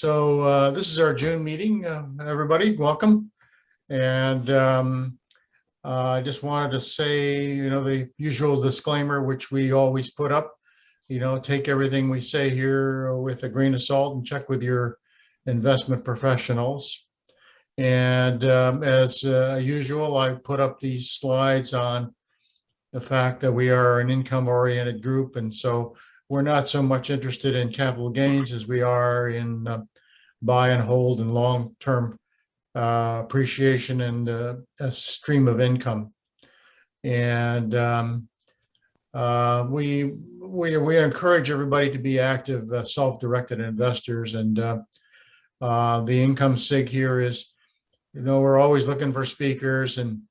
This is our June meeting, everybody, welcome. And I just wanted to say, the usual disclaimer, which we always put up, take everything we say here with a grain of salt and check with your investment professionals. And as usual, I put up these slides on the fact that we are an income-oriented group. And so we're not so much interested in capital gains as we are in buy and hold and long-term appreciation and a stream of income. And we encourage everybody to be active, self-directed investors. And the income SIG here is, we're always looking for speakers and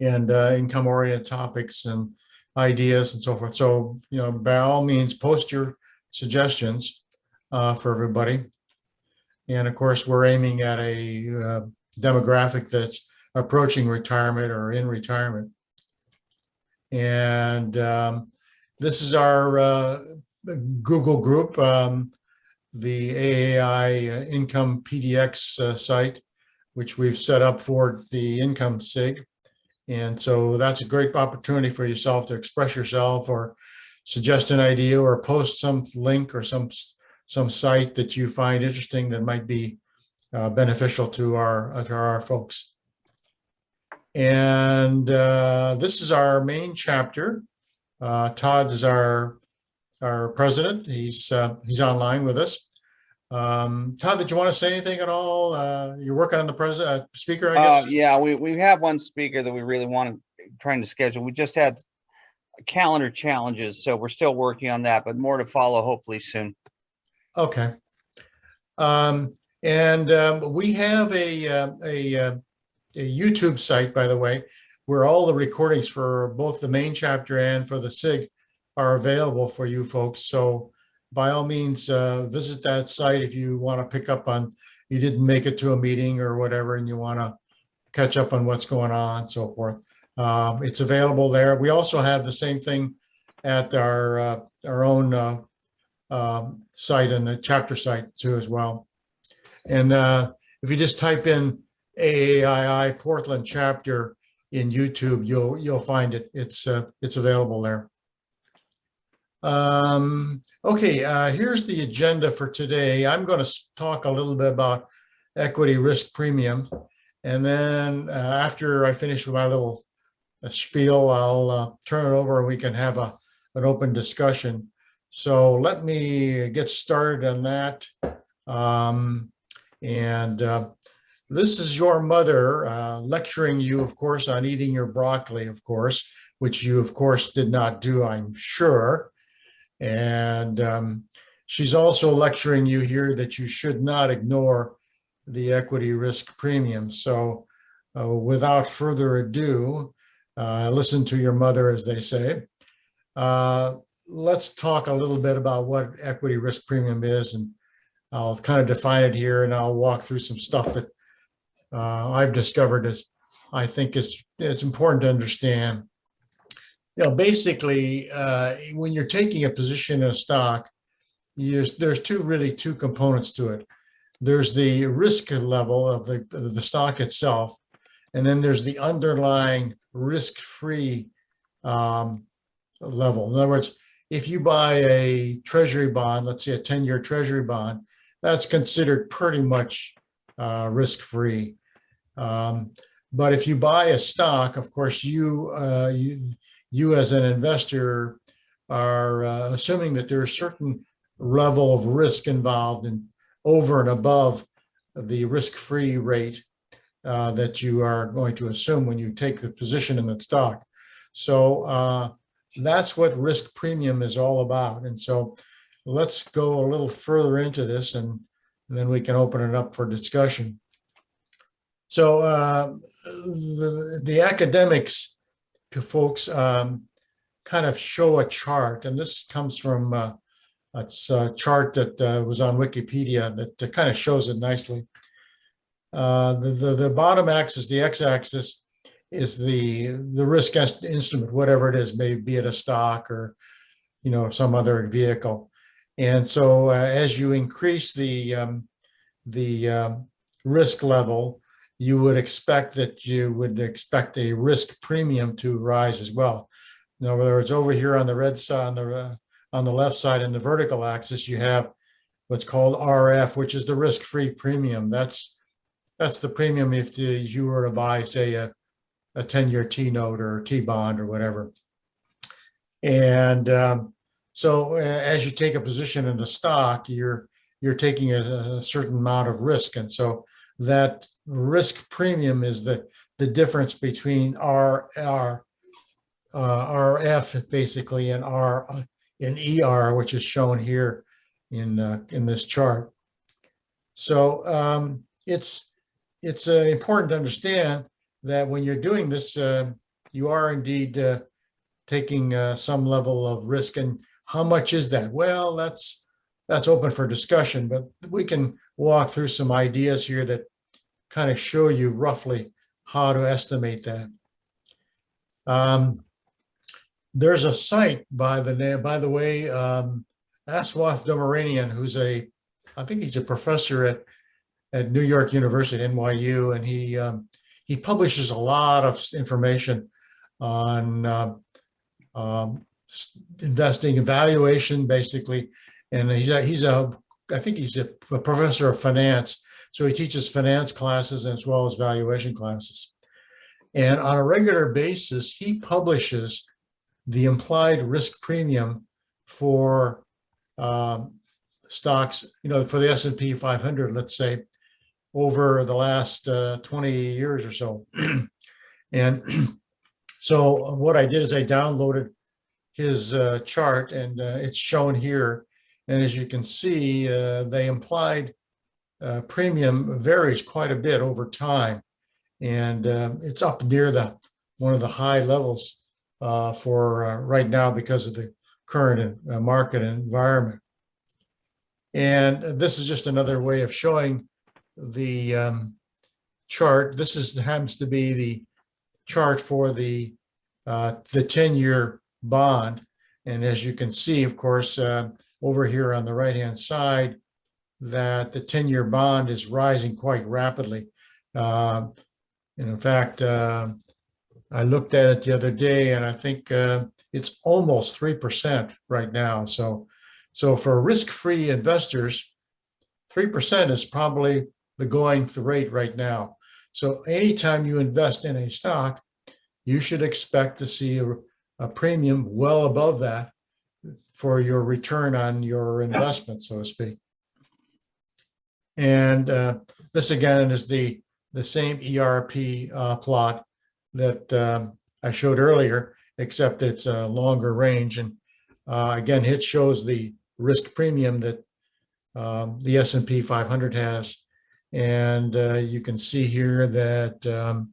income-oriented topics and ideas and so forth. So, by all means, post your suggestions for everybody. And of course, we're aiming at a demographic that's approaching retirement or in retirement. And this is our Google group, the AAII Income PDX site, which we've set up for the income SIG. And so that's a great opportunity for yourself to express yourself or suggest an idea or post some link or some site that you find interesting that might be beneficial to our folks. And this is our main chapter. Todd is our president. He's online with us. Todd, did you want to say anything at all? You're working on the speaker, I guess? Yeah, we have one speaker that we really trying to schedule. We just had calendar challenges, so we're still working on that, but more to follow hopefully soon. Okay. We have a YouTube site, by the way, where all the recordings for both the main chapter and for the SIG are available for you folks. So by all means, visit that site if you want to pick up on, you didn't make it to a meeting or whatever, and you want to catch up on what's going on and so forth. It's available there. We also have the same thing at our own site and the chapter site too as well. And if you just type in AAII Portland chapter in YouTube, you'll find it. It's available there. Okay, here's the agenda for today. I'm going to talk a little bit about equity risk premiums, and then after I finish with my little spiel, I'll turn it over and we can have an open discussion. So let me get started on that. This is your mother lecturing you, of course, on eating your broccoli, of course, which you, of course, did not do, I'm sure. And she's also lecturing you here that you should not ignore the equity risk premium. So without further ado, listen to your mother, as they say. Let's talk a little bit about what equity risk premium is, and I'll kind of define it here, and I'll walk through some stuff that I've discovered as I think it's important to understand. Basically, when you're taking a position in a stock, there's two components to it. There's the risk level of the stock itself, and then there's the underlying risk-free level. In other words, if you buy a treasury bond, let's say a 10-year treasury bond, that's considered pretty much risk-free. But if you buy a stock, of course, you as an investor are assuming that there's a certain level of risk involved in over and above the risk-free rate that you are going to assume when you take the position in the stock. So that's what risk premium is all about. And so let's go a little further into this, and then we can open it up for discussion. So the academics, folks, kind of show a chart, and this comes from it's a chart that was on Wikipedia that kind of shows it nicely. The bottom axis, the x-axis, is the risk instrument, whatever it is, maybe it a stock or some other vehicle. And so as you increase the the risk level, you would expect a risk premium to rise as well. In other words, over here on the red side, on the left side in the vertical axis, you have what's called RF, which is the risk-free premium. That's the premium if you were to buy, say, a 10-year T-note or T-bond or whatever. And so as you take a position in the stock, you're taking a certain amount of risk. And so that risk premium is the difference between RF basically and ER, which is shown here in this chart. So it's important to understand that when you're doing this, you are indeed taking some level of risk. And how much is that? Well, that's open for discussion, but we can walk through some ideas here that kind of show you roughly how to estimate that. There's a site by the way, Aswath Domaranian, who's I think he's a professor at New York University, NYU, and he publishes a lot of information on investing evaluation, basically. And I think he's a professor of finance. So he teaches finance classes as well as valuation classes. And on a regular basis, he publishes the implied risk premium for stocks, for the S&P 500, let's say, over the last 20 years or so. And so what I did is I downloaded his chart, and it's shown here. And as you can see, the implied premium varies quite a bit over time. And it's up near one of the high levels for right now because of the current market environment. And this is just another way of showing the chart. This happens to be the chart for the 10-year bond. And as you can see, of course, over here on the right-hand side, that the 10-year bond is rising quite rapidly. And in fact, I looked at it the other day, and I think it's almost 3% right now. So for risk-free investors, 3% is probably the going rate right now. So anytime you invest in a stock, you should expect to see a premium well above that for your return on your investment, so to speak. And this again is the same ERP plot that I showed earlier, except it's a longer range. And again, it shows the risk premium that the S&P 500 has. And you can see here that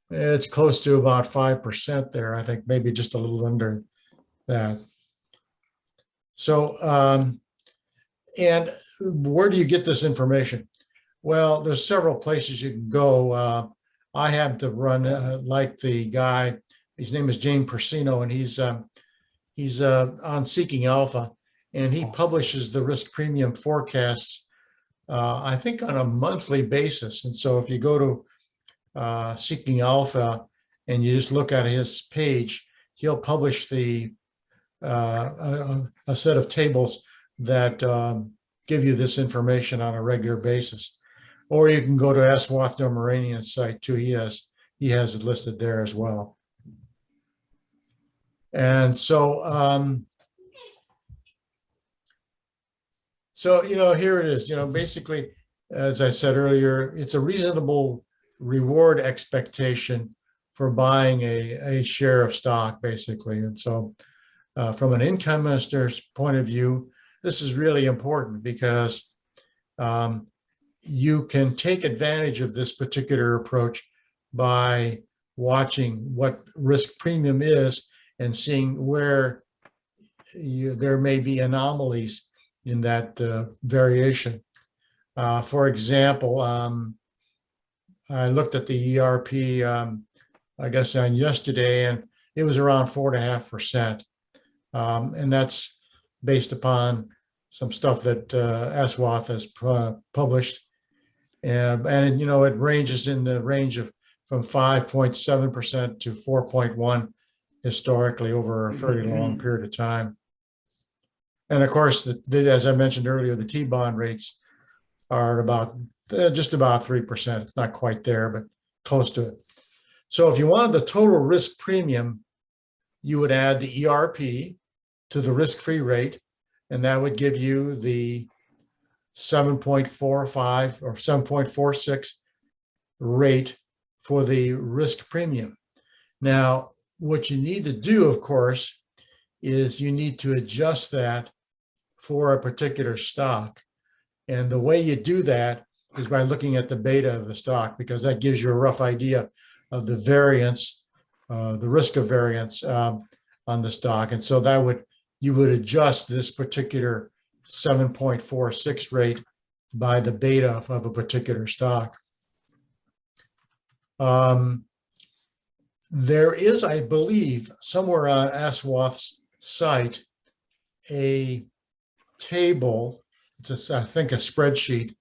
it's close to about 5% there. I think maybe just a little under that. So, and where do you get this information? Well, there's several places you can go. I happen to run like the guy, his name is James Persino, and he's on Seeking Alpha, and he publishes the risk premium forecasts, I think on a monthly basis. And so if you go to Seeking Alpha and you just look at his page, he'll publish a set of tables that give you this information on a regular basis. Or you can go to Aswath Domaranian's site too. He has it listed there as well. And so, here it is. Basically, as I said earlier, it's a reasonable reward expectation for buying a share of stock, basically. And so, from an income investor's point of view, this is really important because you can take advantage of this particular approach by watching what risk premium is and seeing where there may be anomalies in that variation. For example, I looked at the ERP, I guess on yesterday, and it was around 4.5%. And that's based upon some stuff that Aswath has published. And you know, it ranges in the range of from 5.7% to 4.1 historically over a fairly long period of time. And of course, as I mentioned earlier, the T-bond rates are about just about 3%. It's not quite there, but close to it. So if you wanted the total risk premium, you would add the ERP to the risk-free rate, and that would give you the 7.45 or 7.46 rate for the risk premium. Now, what you need to do, of course, is you need to adjust that for a particular stock. And the way you do that is by looking at the beta of the stock, because that gives you a rough idea of the variance, the risk of variance on the stock. And so you would adjust this particular 7.46 rate by the beta of a particular stock. There is, I believe, somewhere on Aswath's site, a table, I think a spreadsheet,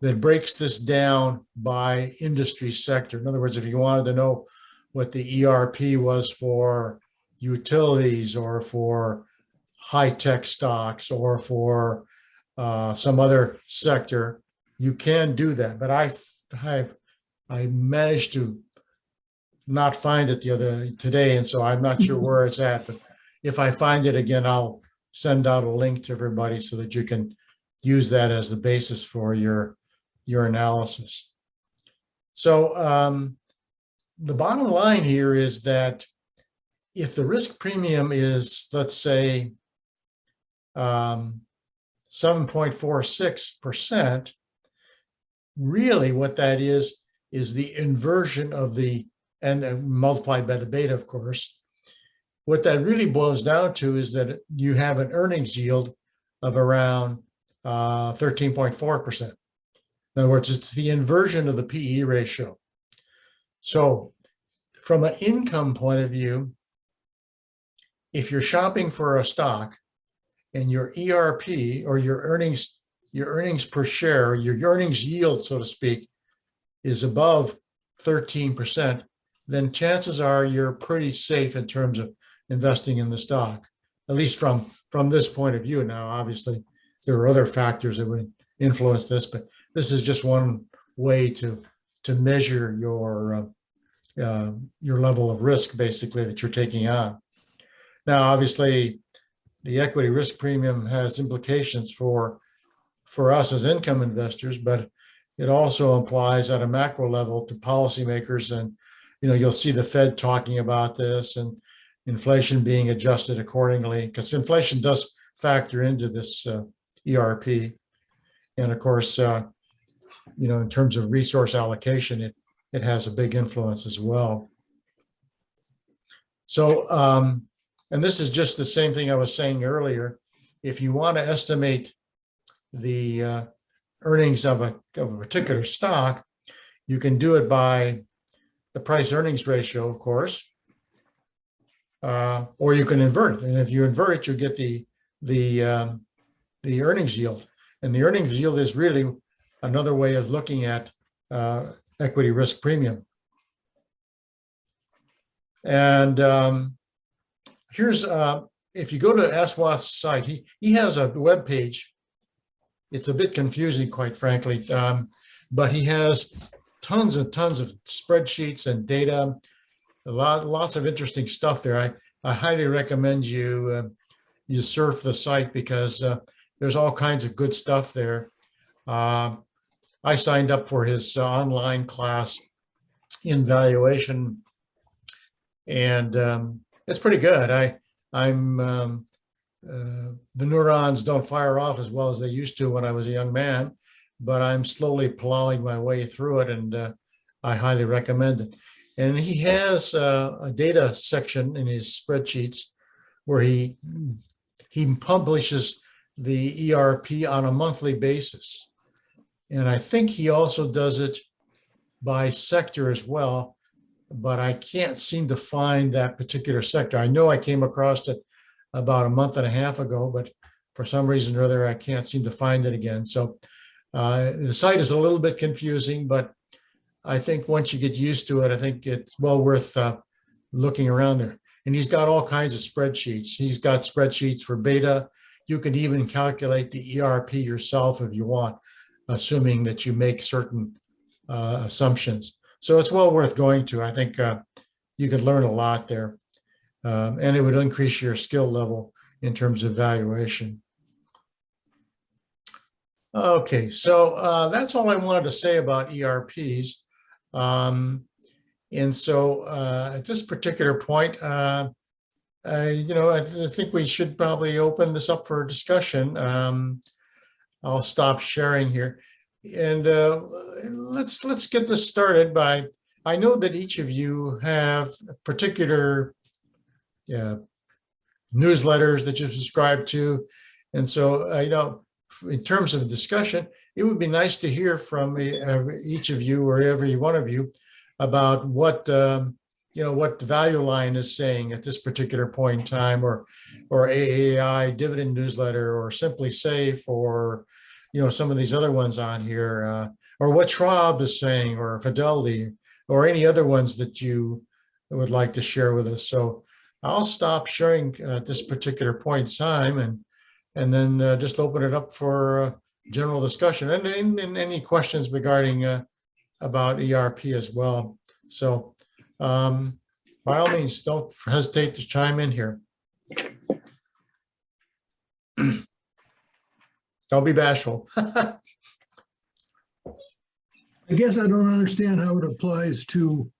that breaks this down by industry sector. In other words, if you wanted to know what the ERP was for utilities or for high-tech stocks or for some other sector, you can do that. But I managed to not find it today, and so I'm not sure where it's at. But if I find it again, I'll send out a link to everybody so that you can use that as the basis for your analysis. So the bottom line here is that if the risk premium is, let's say, 7.46%, really what that is the inversion of and then multiplied by the beta, of course. What that really boils down to is that you have an earnings yield of around 13.4%. In other words, it's the inversion of the PE ratio. So from an income point of view, if you're shopping for a stock and your ERP, or your earnings per share, your earnings yield, so to speak, is above 13%, then chances are you're pretty safe in terms of investing in the stock, at least from this point of view. Now, obviously, there are other factors that would influence this, but this is just one way to measure your level of risk, basically, that you're taking on. Now, obviously, the equity risk premium has implications for us as income investors, but it also applies at a macro level to policymakers. And you'll see the Fed talking about this and inflation being adjusted accordingly, because inflation does factor into this ERP. And of course, in terms of resource allocation, it has a big influence as well. So, and this is just the same thing I was saying earlier. If you want to estimate the earnings of a particular stock, you can do it by the price earnings ratio, of course, or you can invert it. And if you invert it, you get the earnings yield. And the earnings yield is really another way of looking at equity risk premium. And here's, if you go to Aswath's site, he has a web page. It's a bit confusing, quite frankly, but he has tons and tons of spreadsheets and data, lots of interesting stuff there. I highly recommend you surf the site, because there's all kinds of good stuff there. I signed up for his online class in valuation, and it's pretty good. The neurons don't fire off as well as they used to when I was a young man, but I'm slowly plowing my way through it, and I highly recommend it. And he has a data section in his spreadsheets where he publishes the ERP on a monthly basis. And I think he also does it by sector as well, but I can't seem to find that particular sector. I know I came across it about a month and a half ago, but for some reason or other, I can't seem to find it again. So The site is a little bit confusing, but I think once you get used to it, I think it's well worth looking around there. And he's got all kinds of spreadsheets. He's got spreadsheets for beta. You can even calculate the ERP yourself if you want, assuming that you make certain assumptions. So it's well worth going to. I think you could learn a lot there. And it would increase your skill level in terms of valuation. Okay, so that's all I wanted to say about ERPs. And so at this particular point, I think we should probably open this up for discussion. I'll stop sharing here. And let's get this started by, I know that each of you have particular newsletters that you subscribe to. And so, in terms of discussion, it would be nice to hear from each of you or every one of you about what what the value line is saying at this particular point in time, or AAII dividend newsletter, or Simply Safe, or some of these other ones on here, or what Schwab is saying, or Fidelity, or any other ones that you would like to share with us. So I'll stop sharing at this particular point in time, and then just open it up for general discussion and any questions regarding about ERP as well. So by all means, don't hesitate to chime in here. Don't be bashful. I guess I don't understand how it applies to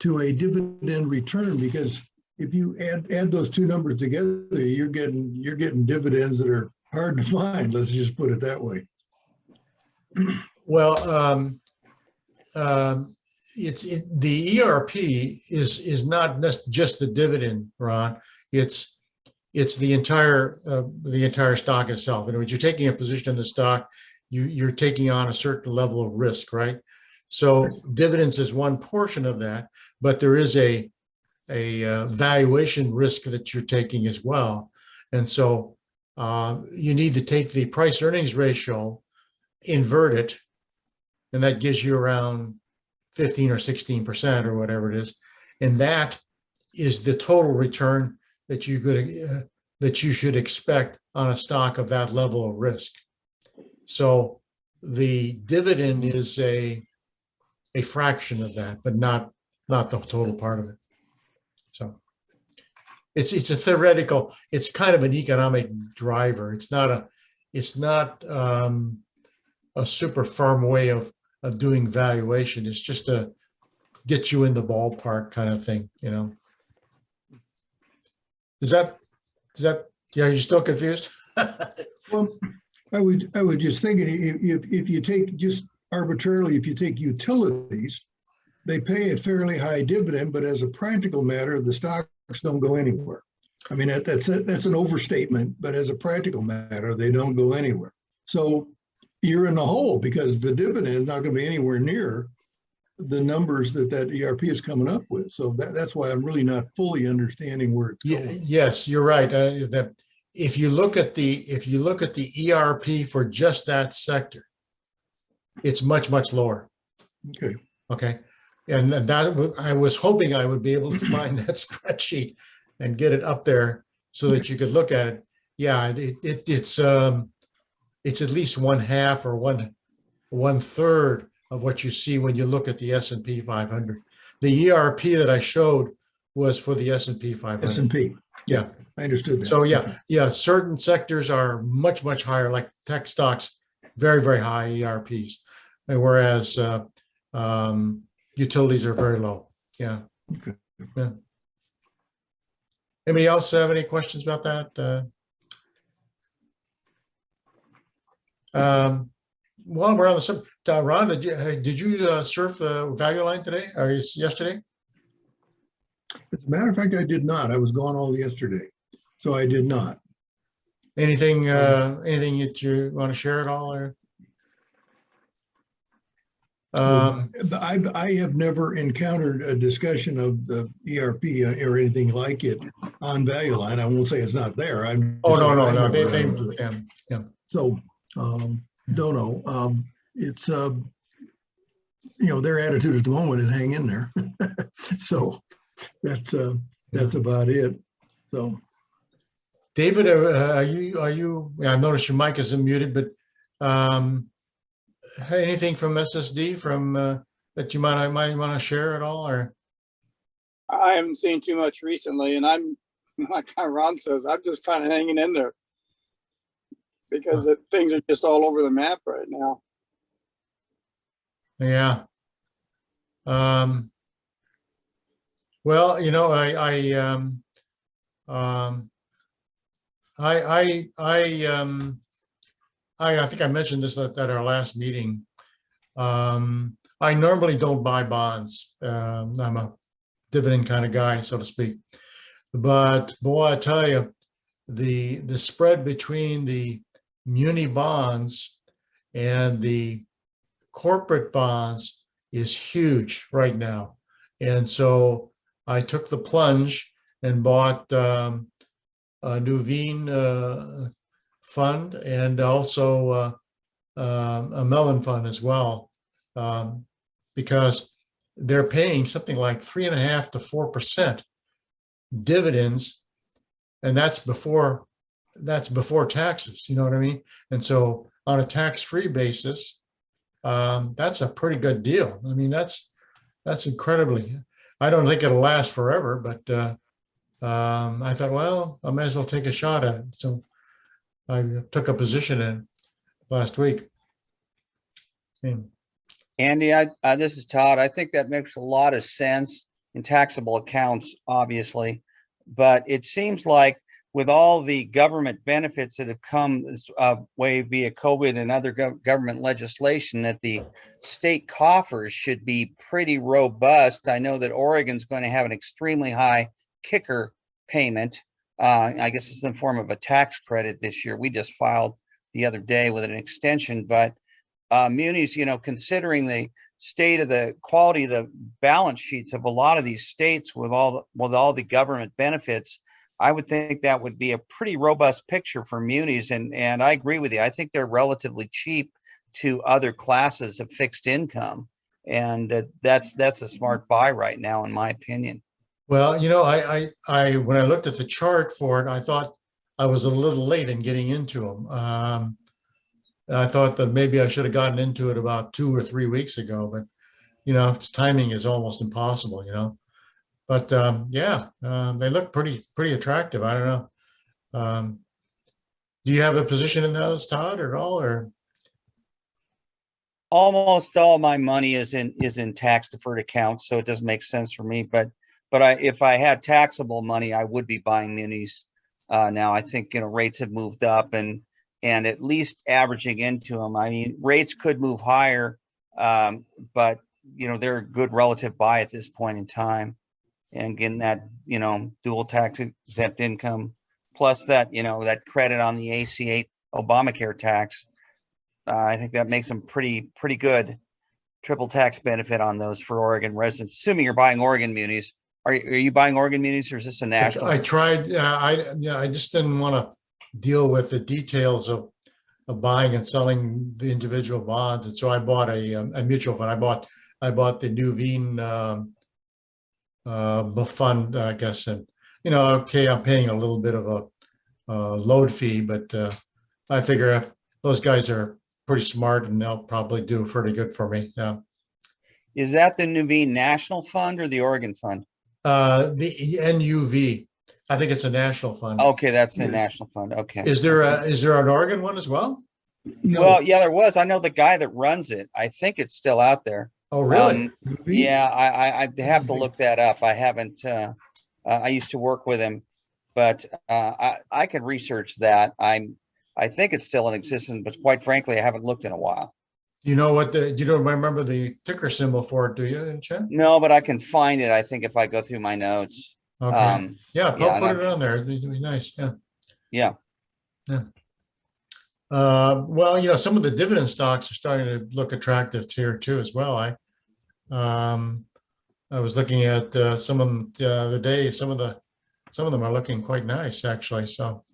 a dividend return, because if you add those two numbers together, you're getting dividends that are hard to find. Let's just put it that way. Well, the ERP is not just the dividend, Ron. It's the entire stock itself. And when you're taking a position in the stock, you're taking on a certain level of risk, right? So dividends is one portion of that, but there is a valuation risk that you're taking as well. And so you need to take the price earnings ratio, invert it, and that gives you around 15 or 16% or whatever it is. And that is the total return that you should expect on a stock of that level of risk. So the dividend is a fraction of that, but not the total part of it. So it's a theoretical, it's kind of an economic driver. It's not a super firm way of doing valuation. It's just to get you in the ballpark kind of thing, Is that, yeah, are you still confused? Well, I was just thinking, if you take just arbitrarily, if you take utilities, they pay a fairly high dividend, but as a practical matter, the stocks don't go anywhere. I mean, that's an overstatement, but as a practical matter, they don't go anywhere. So you're in the hole, because the dividend is not going to be anywhere near the numbers that ERP is coming up with. So that's why I'm really not fully understanding where it's going. Yes, you're right. That if you look at the ERP for just that sector, it's much lower. Okay. And that I was hoping I would be able to find that spreadsheet and get it up there so that you could look at it. Yeah, it's at least 1/2 or 1/3 of what you see when you look at the S&P 500. The ERP that I showed was for the S&P 500. S&P. Yeah, I understood that. So yeah, certain sectors are much higher, like tech stocks, very high ERPs, whereas utilities are very low. Yeah. Okay. Yeah. Anybody else have any questions about that? While we're on the subject, Ron, did you surf the value line today or yesterday? As a matter of fact, I did not. I was gone all yesterday, so I did not. Anything that you want to share at all? Or? I have never encountered a discussion of the ERP or anything like it on Value Line. I won't say it's not there. Oh no. Yeah. So don't know. It's, their attitude at the moment is hang in there. So that's about it. So. David, are you, I noticed your mic isn't muted, but anything from SSD that you might want to share at all, or? I haven't seen too much recently, and I'm like Ron says, I'm just kind of hanging in there because things are just all over the map right now. Yeah. Well, I think I mentioned this at our last meeting. I normally don't buy bonds. I'm a dividend kind of guy, so to speak. But boy, I tell you, the spread between the muni bonds and the corporate bonds is huge right now. And so I took the plunge and bought a Nuveen fund and also a Mellon fund as well, because they're paying something like 3.5 to 4% dividends, and that's before taxes. You know what I mean? And so on a tax-free basis, that's a pretty good deal. I mean, that's incredibly. I don't think it'll last forever, but I thought, well, I might as well take a shot at it. So I took a position in last week. Andy, this is Todd. I think that makes a lot of sense in taxable accounts, obviously, but it seems like with all the government benefits that have come this way via COVID and other government legislation, that the state coffers should be pretty robust. I know that Oregon's going to have an extremely high kicker payment. I guess it's in the form of a tax credit this year. We just filed the other day with an extension, but munis, considering the state of the quality of the balance sheets of a lot of these states with all the government benefits, I would think that would be a pretty robust picture for munis. And I agree with you. I think they're relatively cheap to other classes of fixed income. And that's a smart buy right now, in my opinion. Well, I when I looked at the chart for it, I thought I was a little late in getting into them. I thought that maybe I should have gotten into it about 2 or 3 weeks ago, but its timing is almost impossible, But they look pretty attractive. I don't know. Do you have a position in those, Todd, at all, or? Almost all my money is in tax deferred accounts, so it doesn't make sense for me. But if I had taxable money, I would be buying munis. Now I think rates have moved up and at least averaging into them. I mean, rates could move higher, but they're a good relative buy at this point in time. And getting that, dual tax exempt income, plus that, that credit on the AC8 Obamacare tax, I think that makes them pretty good triple tax benefit on those for Oregon residents, assuming you're buying Oregon munis. Are you buying Oregon munis, or is this a national? I tried. I just didn't want to deal with the details of buying and selling the individual bonds, and so I bought a mutual fund. I bought the Nuveen fund, I guess, and okay, I'm paying a little bit of a load fee, but I figure those guys are pretty smart and they'll probably do pretty good for me. Yeah. Is that the Nuveen National Fund or the Oregon Fund? The NUV. I think it's a national fund. Okay, that's the national fund. Okay. Is there an Oregon one as well? No. Well, yeah, there was. I know the guy that runs it. I think it's still out there. Oh, really? Yeah, I have to look that up. I haven't. I used to work with him, but I can research that. I think it's still in existence, but quite frankly, I haven't looked in a while. You don't remember the ticker symbol for it, do you, Chen? No, but I can find it, I think, if I go through my notes. Okay. Put it on there. It'd be nice. Yeah. Well, some of the dividend stocks are starting to look attractive here too, as well. I was looking at some of them the other day. Some of them are looking quite nice, actually. So,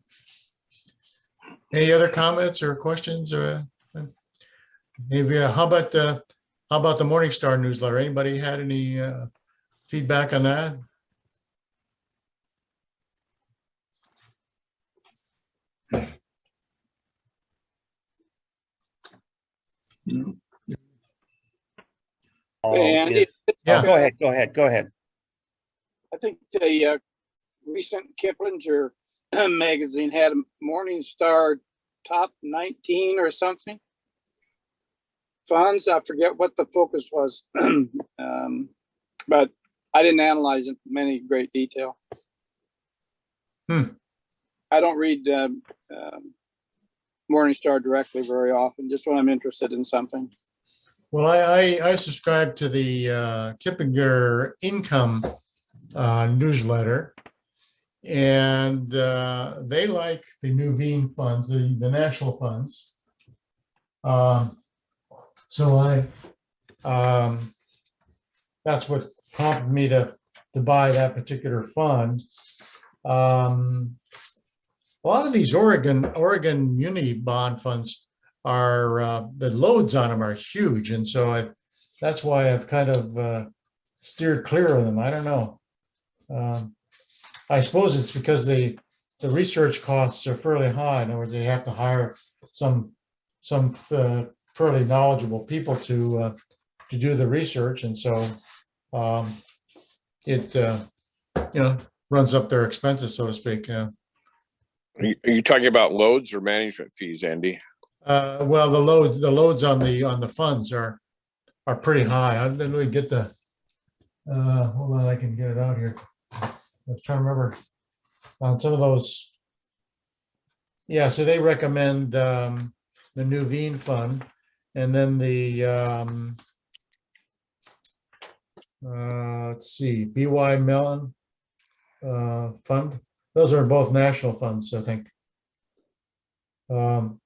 any other comments or questions? Or Maybe, how about the Morningstar newsletter? Anybody had any feedback on that? And Yeah. Go ahead, go ahead. I think the recent Kiplinger magazine had a Morningstar top 19 or something. Funds, I forget what the focus was, but I didn't analyze it in any great detail. I don't read Morningstar directly very often, just when I'm interested in something. Well, I subscribe to the Kiplinger income newsletter, and they like the Nuveen funds, the national funds. So that's what prompted me to buy that particular fund. A lot of these Oregon muni bond funds are the loads on them are huge, and so that's why I've kind of steered clear of them. I don't know. I suppose it's because the research costs are fairly high. In other words, they have to hire some fairly knowledgeable people to do the research, and so it runs up their expenses, so to speak. Are you talking about loads or management fees, Andy? Well, the loads on the funds are pretty high. I didn't really get the. Hold on, I can get it out here. I was trying to remember on some of those. Yeah, so they recommend the Nuveen fund, and then the let's see, BY Mellon fund. Those are both national funds, I think. I'm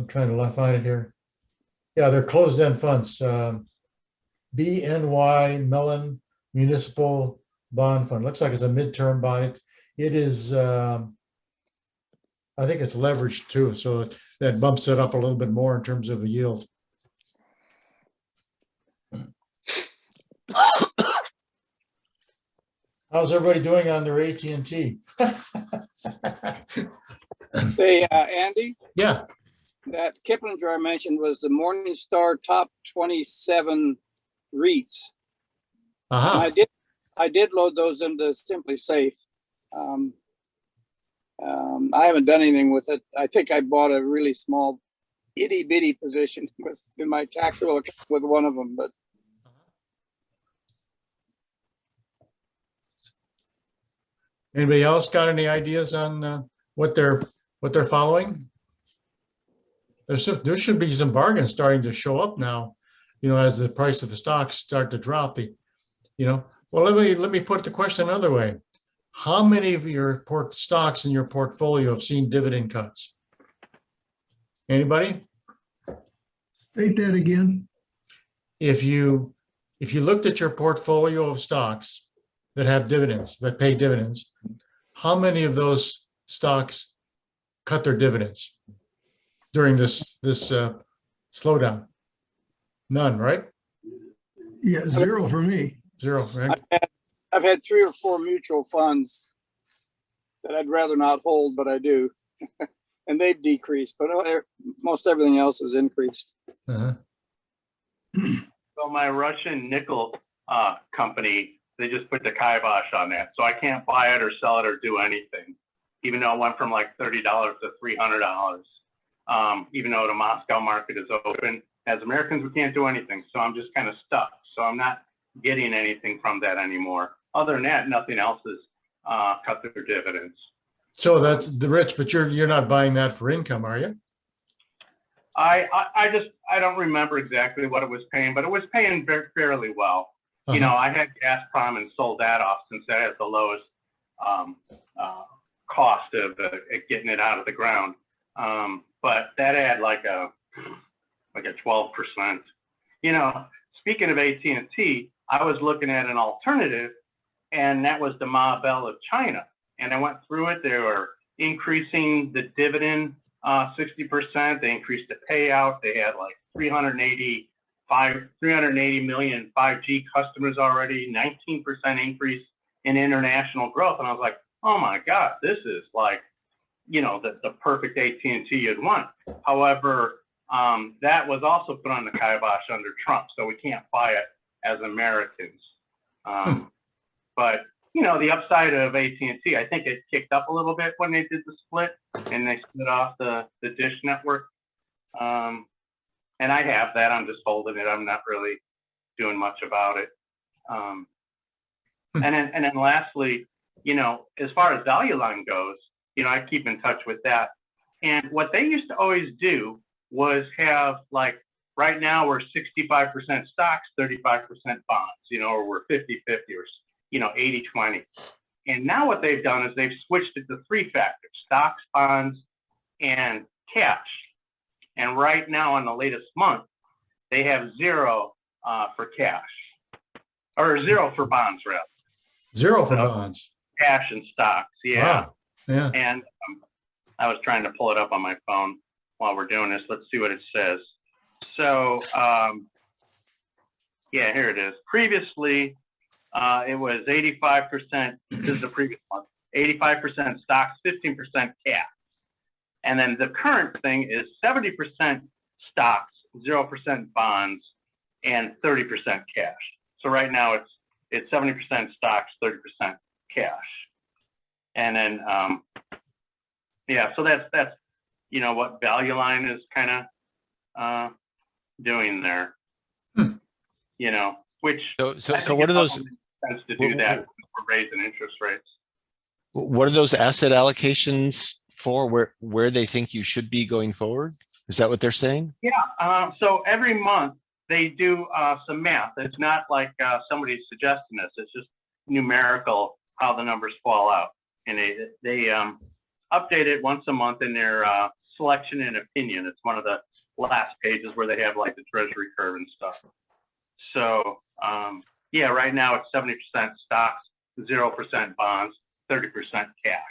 trying to find it here. Yeah, they're closed-end funds. BNY Mellon Municipal Bond Fund. Looks like it's a midterm bond. It is, I think it's leveraged too, so that bumps it up a little bit more in terms of a yield. How's everybody doing on their AT&T? Say, Andy, Yeah. that Kiplinger I mentioned was the Morningstar top 27 REITs. Uh-huh. And I did load those into Simply Safe. I haven't done anything with it. I think I bought a really small itty bitty position in my taxable account with one of them, but Anybody else got any ideas on what they're following? There should be some bargains starting to show up now, as the price of the stocks start to drop. Well, let me put the question another way. How many of your stocks in your portfolio have seen dividend cuts? Anybody? State that again. If you looked at your portfolio of stocks that have dividends, that pay dividends, how many of those stocks cut their dividends during this slowdown? None, right? Yeah, zero for me. Zero, right? I've had 3 or 4 mutual funds that I'd rather not hold, but I do. And they've decreased, but most everything else has increased. Uh-huh. So my Russian nickel company, they just put the kibosh on that. So I can't buy it or sell it or do anything, even though it went from like $30 to $300. Even though the Moscow market is open, as Americans, we can't do anything. So I'm just kind of stuck. So I'm not getting anything from that anymore. Other than that, nothing else has cut their dividends. So that's the rich, but you're not buying that for income, are you? I don't remember exactly what it was paying, but it was paying fairly well. Uh-huh. I had Gazprom and sold that off since that has the lowest cost of getting it out of the ground. But that had like a 12%. Speaking of AT&T, I was looking at an alternative, and that was the Ma Bell of China. And I went through it. They were increasing the dividend 60%. They increased the payout. They had like 380 million 5G customers already, 19% increase in international growth. And I was like, oh my God, this is like, you know, the perfect AT&T you'd want. However, that was also put on the kibosh under Trump, so we can't buy it as Americans. But you know, the upside of AT&T, I think it kicked up a little bit when they did the split and they split off the Dish network. And I have that. I'm just holding it. I'm not really doing much about it. And then lastly, you know, as far as Value Line goes, you know, I keep in touch with that. And what they used to always do was have, like, right now we're 65% stocks, 35% bonds, you know, or we're 50-50 or, you know, 80-20. And now what they've done is they've switched it to 3 factors: stocks, bonds, and cash. And right now on the latest month, they have 0 for cash, or 0 for bonds, rather. 0 for bonds. Cash and stocks, yeah. Wow. Yeah. And I was trying to pull it up on my phone while we're doing this. Let's see what it says. So, yeah, here it is. Previously, it was 85%, this is the previous month, 85% stocks, 15% cash. And then the current thing is 70% stocks, 0% bonds, and 30% cash. So right now it's 70% stocks, 30% cash. And then, yeah, so that's, you know, what Value Line is kind of doing there, you know, which so what are those sense to do that for raising interest rates. what are those asset allocations for, where they think you should be going forward? Is that what they're saying? Yeah, so every month they do some math. It's not like somebody's suggesting this, it's just numerical how the numbers fall out. And they update it once a month in their selection and opinion. It's one of the last pages where they have like the treasury curve and stuff. So yeah, right now it's 70% stocks, 0% bonds, 30% cash.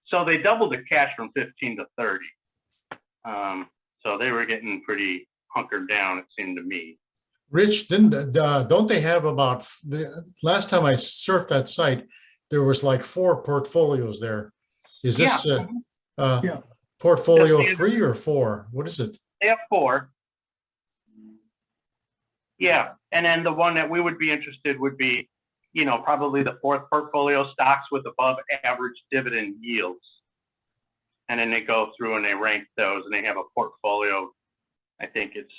So they doubled the cash from 15 to 30. So they were getting pretty hunkered down, it seemed to me. Rich, don't they have about, the last time I surfed that site, there was like 4 portfolios there. Is this Yeah. portfolio 3 or 4? What is it? They have 4. Yeah, and then the one that we would be interested would be, you know, probably the 4th portfolio, stocks with above average dividend yields. And then they go through and they rank those, and they have a portfolio. I think it's,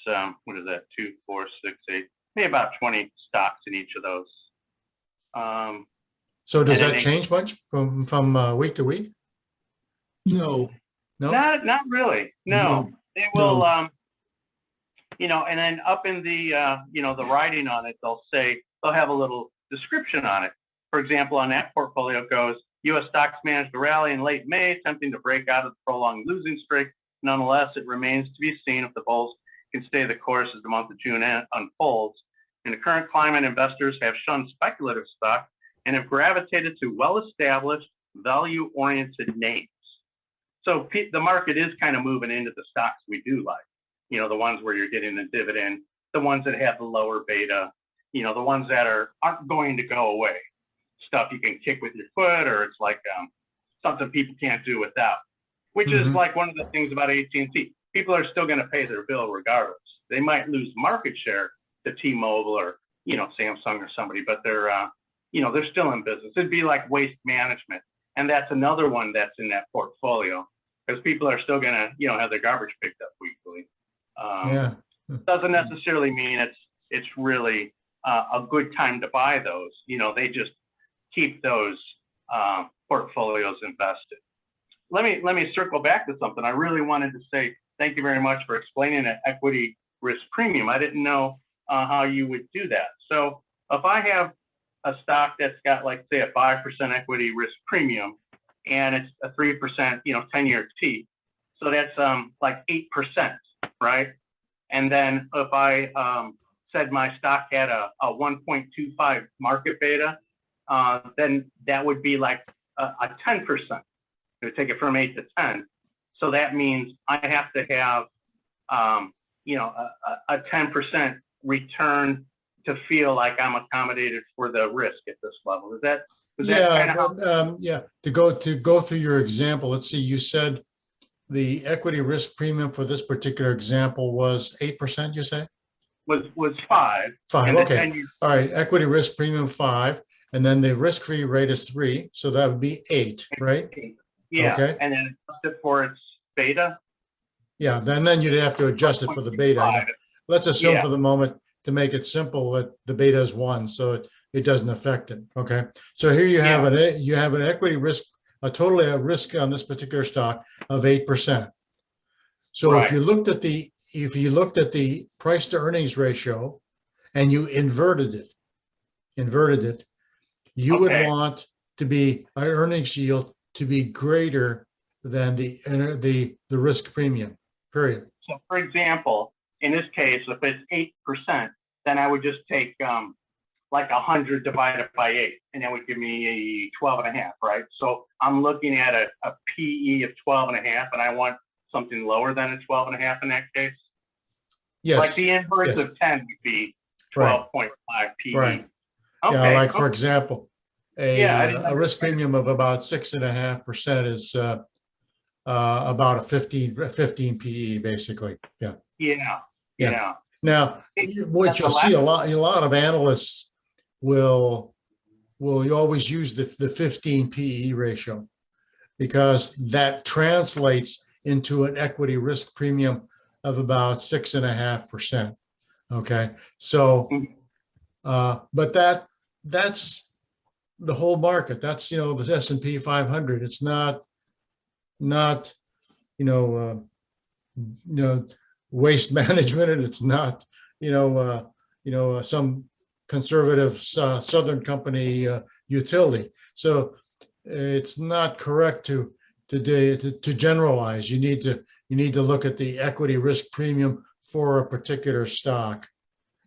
what is that, 2, 4, 6, 8, maybe about 20 stocks in each of those. So does that change much from week to week? No. No. Not really. No. No. They will, you know, and then up in the, you know, the writing on it, they'll have a little description on it. For example, on that portfolio it goes, U.S. stocks managed a rally in late May, attempting to break out of the prolonged losing streak. Nonetheless, it remains to be seen if the bulls can stay the course as the month of June unfolds. In the current climate, investors have shunned speculative stock and have gravitated to well-established, value-oriented names. So the market is kind of moving into the stocks we do like. You know, the ones where you're getting the dividend, the ones that have the lower beta, you know, the ones that aren't going to go away. Stuff you can kick with your foot, or it's like something people can't do without, which is like one of the things about AT&T. People are still going to pay their bill regardless. They might lose market share to T-Mobile or, you know, Samsung or somebody, but they're, you know, they're still in business. It'd be like waste management. And that's another one that's in that portfolio, because people are still going to, you know, have their garbage picked up weekly. Yeah. Doesn't necessarily mean it's really a good time to buy those. You know, they just keep those portfolios invested. Let me circle back to something. I really wanted to say thank you very much for explaining that equity risk premium. I didn't know how you would do that. So if I have a stock that's got, like, say, a 5% equity risk premium, and it's a 3%, you know, 10-year T, so that's like 8%, right? And then if I said my stock had a 1.25 market beta, then that would be like a 10%. It would take it from 8 to 10. So that means I have to have, a 10% return to feel like I'm accommodated for the risk at this level. Is that Yeah, kind of but, yeah, to go through your example, let's see, you said the equity risk premium for this particular example was 8%, you say? was 5? 5, and the okay. 10-year All right, equity risk premium 5, and then the risk-free rate is 3, so that would be 8, right? Yeah, Okay. and then adjust it for its beta. Yeah, then you'd have to adjust it for the beta. I know. 0.25. Let's assume Yeah. for the moment, to make it simple, that the beta is 1, so it doesn't affect it, okay? So here you have an equity risk, a total risk on this particular stock of 8%. So Right. if you looked at the price to earnings ratio and you inverted it, you would Okay. want to be our earnings yield to be greater than the risk premium, period. So for example, in this case, if it's 8%, then I would just take like 100 divided by 8, and that would give me a 12.5, right? So I'm looking at a PE of 12.5, and I want something lower than a 12.5 in that case. Yes. Like the inverse yes. of 10 would be Right. 12.5 PE. Right. Okay. Yeah, like for okay. example, Yeah, I didn't a risk understand. premium of about 6.5% is about a 15 PE, basically. Yeah. Yeah. Yeah. Yeah. Now, what That's you'll the see a last- lot of analysts will you always use the 15 PE ratio, because that translates into an equity risk premium of about 6.5%. Okay, so but that's the whole market. That's the S&P 500. It's not waste management, and it's not some conservative Southern company utility. So it's not correct to generalize. You need to look at the equity risk premium for a particular stock,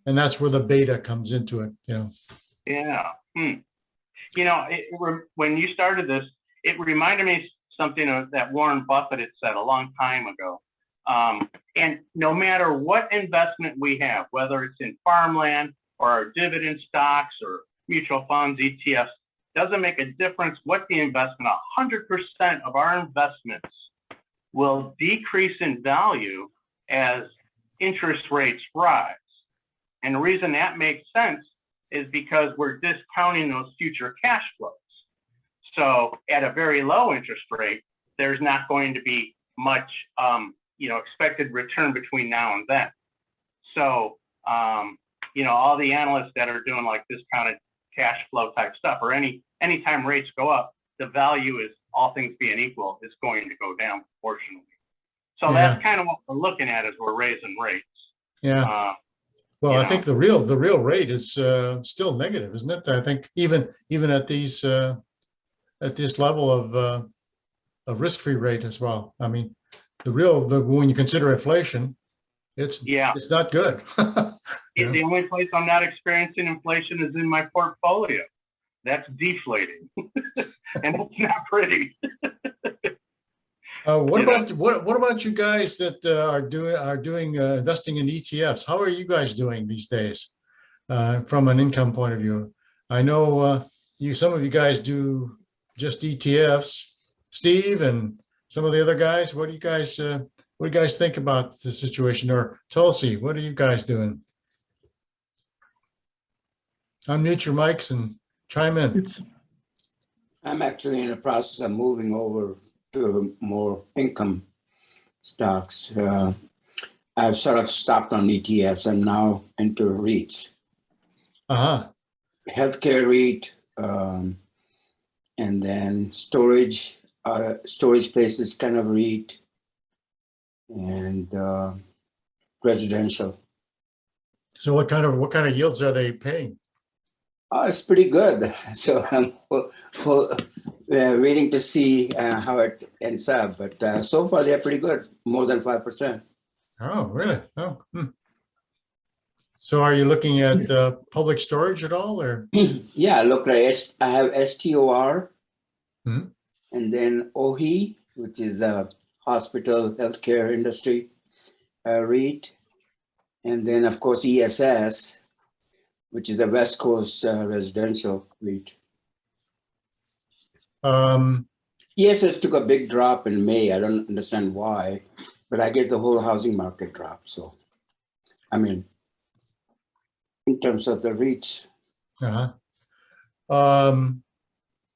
and that's where the beta comes into it. Yeah. When you started this, it reminded me something that Warren Buffett had said a long time ago. And no matter what investment we have, whether it's in farmland or our dividend stocks or mutual funds, ETFs, doesn't make a difference what the investment. 100% of our investments will decrease in value as interest rates rise. And the reason that makes sense is because we're discounting those future cash flows. So at a very low interest rate, there's not going to be much expected return between now and then. So all the analysts that are doing like discounted cash flow type stuff, or anytime rates go up, the value is, all things being equal, is going to go down proportionally. So that's kind of what we're looking at as we're raising rates. Yeah. Well, I think the real rate is still negative, isn't it? I think even at these at this level of risk-free rate as well. I mean, when you consider inflation, it's not good. The only place I'm not experiencing inflation is in my portfolio. That's deflating, and it's not pretty. What about you guys that are doing investing in ETFs? How are you guys doing these days from an income point of view? I know some of you guys do just ETFs. Steve and some of the other guys. What do you guys think about the situation? Or Tulsi, what are you guys doing? Unmute your mics and chime in. I'm actually in the process of moving over to more income stocks. I've sort of stopped on ETFs. I'm now into REITs. Healthcare REIT, and then storage places kind of REIT, and residential. So what kind of yields are they paying? It's pretty good. So I'm waiting to see how it ends up. But so far, they're pretty good, more than 5%. Oh, really? Oh. So are you looking at public storage at all? Or? Yeah, look, I have STOR, Mm-hmm. and then OHI, which is hospital, healthcare industry REIT. And then, of course, ESS, which is a West Coast residential REIT. ESS took a big drop in May. I don't understand why, but I guess the whole housing market dropped. So, I mean, in terms of the REITs. Uh-huh.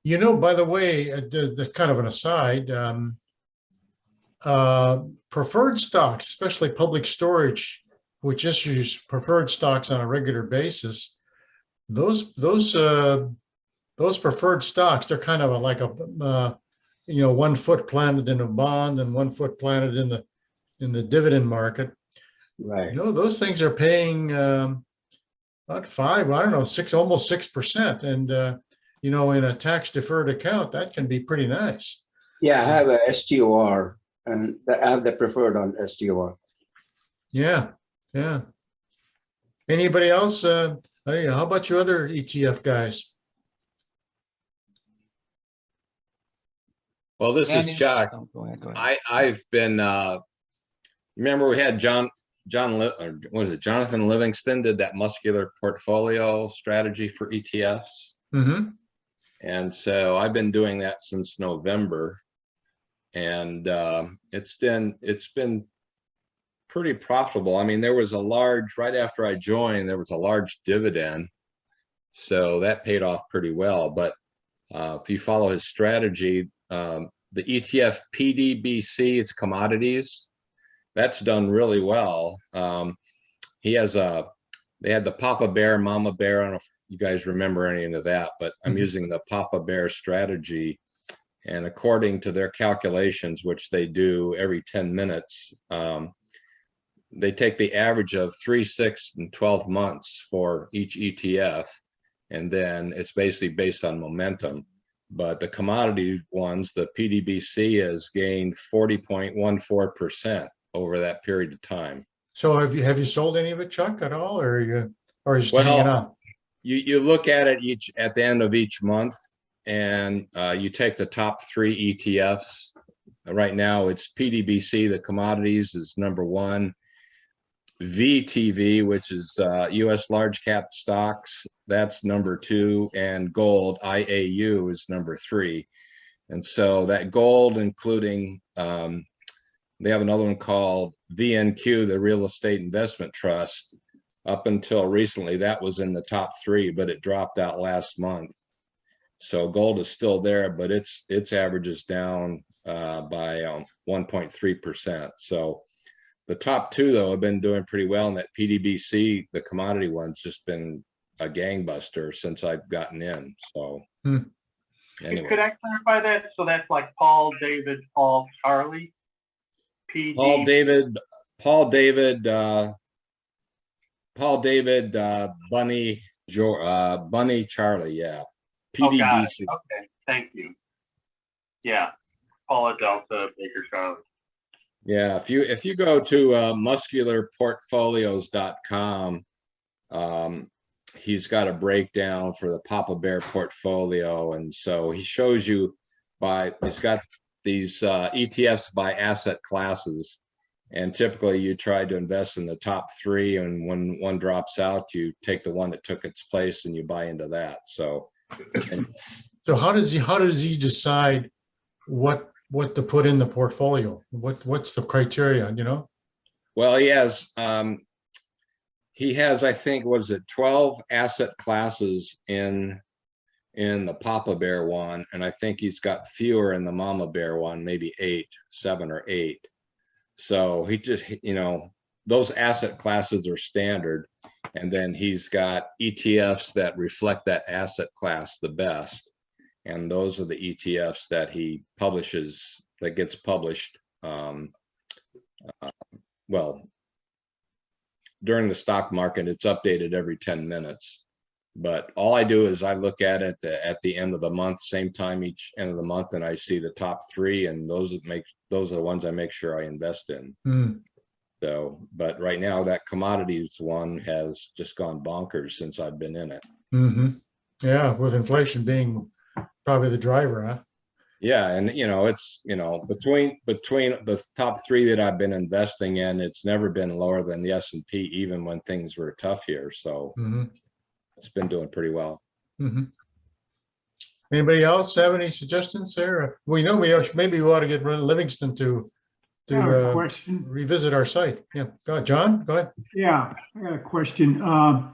You know, by the way, the kind of an aside, preferred stocks, especially public storage, which issues preferred stocks on a regular basis, those preferred stocks, they're kind of like a 1 foot planted in a bond and 1 foot planted in the dividend market. Right. You know, those things are paying about 5, I don't know, 6, almost 6%. And you know, in a tax deferred account, that can be pretty nice. Yeah, I have a STOR, and I have the preferred on STOR. Yeah, yeah. Anybody else? How about you other ETF guys? Well, this Andy? is Chuck. Oh, go ahead. I've been, remember we had Jonathan Livingston did that muscular portfolio strategy for ETFs. Mm-hmm. And so I've been doing that since November, and it's been pretty profitable. I mean, there was right after I joined, there was a large dividend, so that paid off pretty well. But if you follow his strategy, the ETF PDBC, it's commodities, that's done really well. They had the Papa Bear, Mama Bear. I don't know if you guys remember any of that, but I'm using the Papa Bear strategy. And according to their calculations, which they do every 10 minutes, they take the average of 3, 6, and 12 months for each ETF. And then it's basically based on momentum. But the commodity ones, the PDBC has gained 40.14% over that period of time. So have you sold any of it, Chuck, at all, or are you just hanging on? You look at it at the end of each month, and you take the top 3 ETFs. Right now, it's PDBC, the commodities, is number 1. VTV, which is U.S. large cap stocks, that's number 2, and gold IAU is number 3. And so that gold, including they have another one called VNQ, the Real Estate Investment Trust. Up until recently, that was in the top 3, but it dropped out last month. So gold is still there, but its average is down by 1.3%. So the top 2, though, have been doing pretty well. And that PDBC, the commodity one's just been a gangbuster since I've gotten in. So anyway. Could I clarify that? So that's like Paul, David, Paul, Charlie? PD. Paul, David, Bunny, Bunny, Charlie, yeah. PDBC. Oh, got it. Okay, thank you. Yeah, Paula, Delta, Baker, Charlie. Yeah, if you go to muscularportfolios.com, he's got a breakdown for the Papa Bear portfolio, and so he shows you he's got these ETFs by asset classes, and typically you try to invest in the top 3, and when one drops out, you take the one that took its place and you buy into that. So how does he decide what to put in the portfolio? What's the criteria, you know? Well, he has I think, 12 asset classes in the Papa Bear one, and I think he's got fewer in the Mama Bear one, maybe 7 or 8. So he just, those asset classes are standard, and then he's got ETFs that reflect that asset class the best, and those are the ETFs that he publishes, that gets published during the stock market. It's updated every 10 minutes. But all I do is I look at it at the end of the month, same time each end of the month, and I see the top 3, and those are the ones I make sure I invest in. So, but right now that commodities one has just gone bonkers since I've been in it. Yeah, with inflation being probably the driver, huh? Yeah, and it's, between the top three that I've been investing in, it's never been lower than the S&P, even when things were tough here. So Mhm, it's been doing pretty well. mhm. Anybody else have any suggestions there? We know maybe we ought to get rid of Livingston to I have a to question. revisit our site. Yeah, go ahead, John, go ahead. Yeah, I got a question. I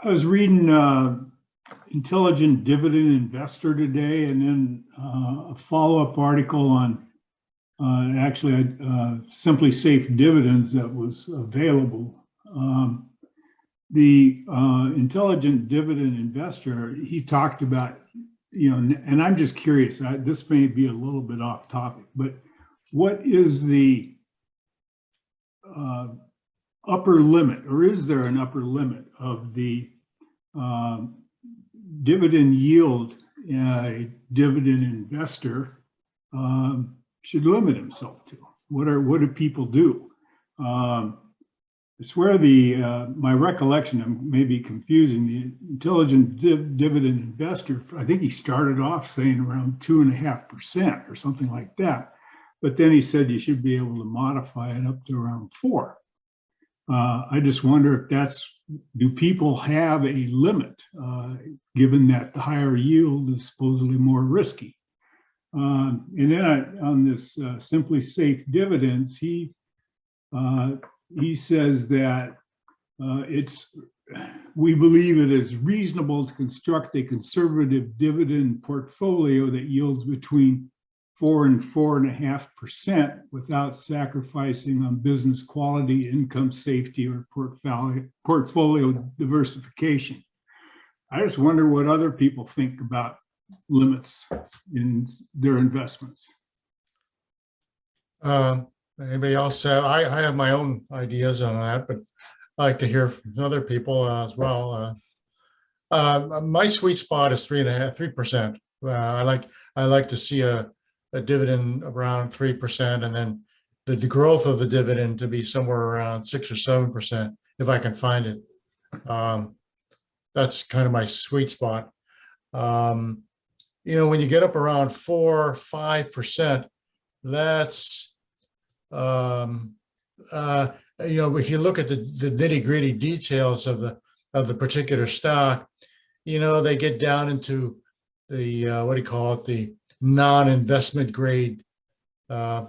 was reading Intelligent Dividend Investor today, and then a follow-up article on actually Simply Safe Dividends that was available. The Intelligent Dividend Investor, he talked about, and I'm just curious, this may be a little bit off topic, but what is the upper limit, or is there an upper limit of the dividend yield a dividend investor should limit himself to? What do people do? I swear my recollection, I may be confusing, the Intelligent Dividend Investor, I think he started off saying around 2.5% or something like that. But then he said you should be able to modify it up to around 4%. I just wonder if do people have a limit, given that the higher yield is supposedly more risky? And then on this Simply Safe Dividends, he says that we believe it is reasonable to construct a conservative dividend portfolio that yields between 4 and 4.5% without sacrificing on business quality, income safety, or portfolio diversification. I just wonder what other people think about limits in their investments. Anybody else? I have my own ideas on that, but I like to hear from other people as well. My sweet spot is 3%. I like to see a dividend around 3%, and then the growth of the dividend to be somewhere around 6 or 7% if I can find it. That's kind of my sweet spot. When you get up around 4 or 5%, that's if you look at the nitty-gritty details of the particular stock, they get down into the the non-investment grade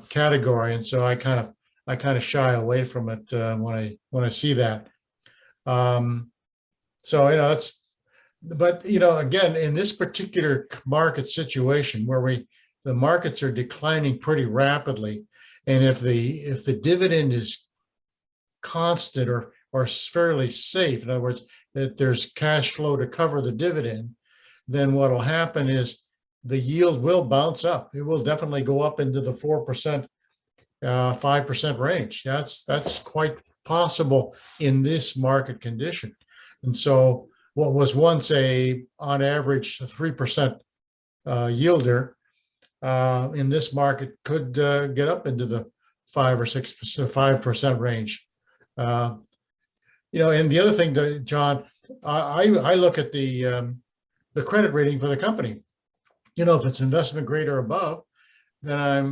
category, and so I kind of shy away from it when I see that. But again, in this particular market situation where the markets are declining pretty rapidly, and if the dividend is constant or fairly safe, in other words, that there's cash flow to cover the dividend, then what will happen is the yield will bounce up. It will definitely go up into the 4%, 5% range. That's quite possible in this market condition. And so what was once on average, a 3% yielder in this market could get up into the 5 or 5% range. And the other thing, John, I look at the credit rating for the company. If it's investment grade or above, then I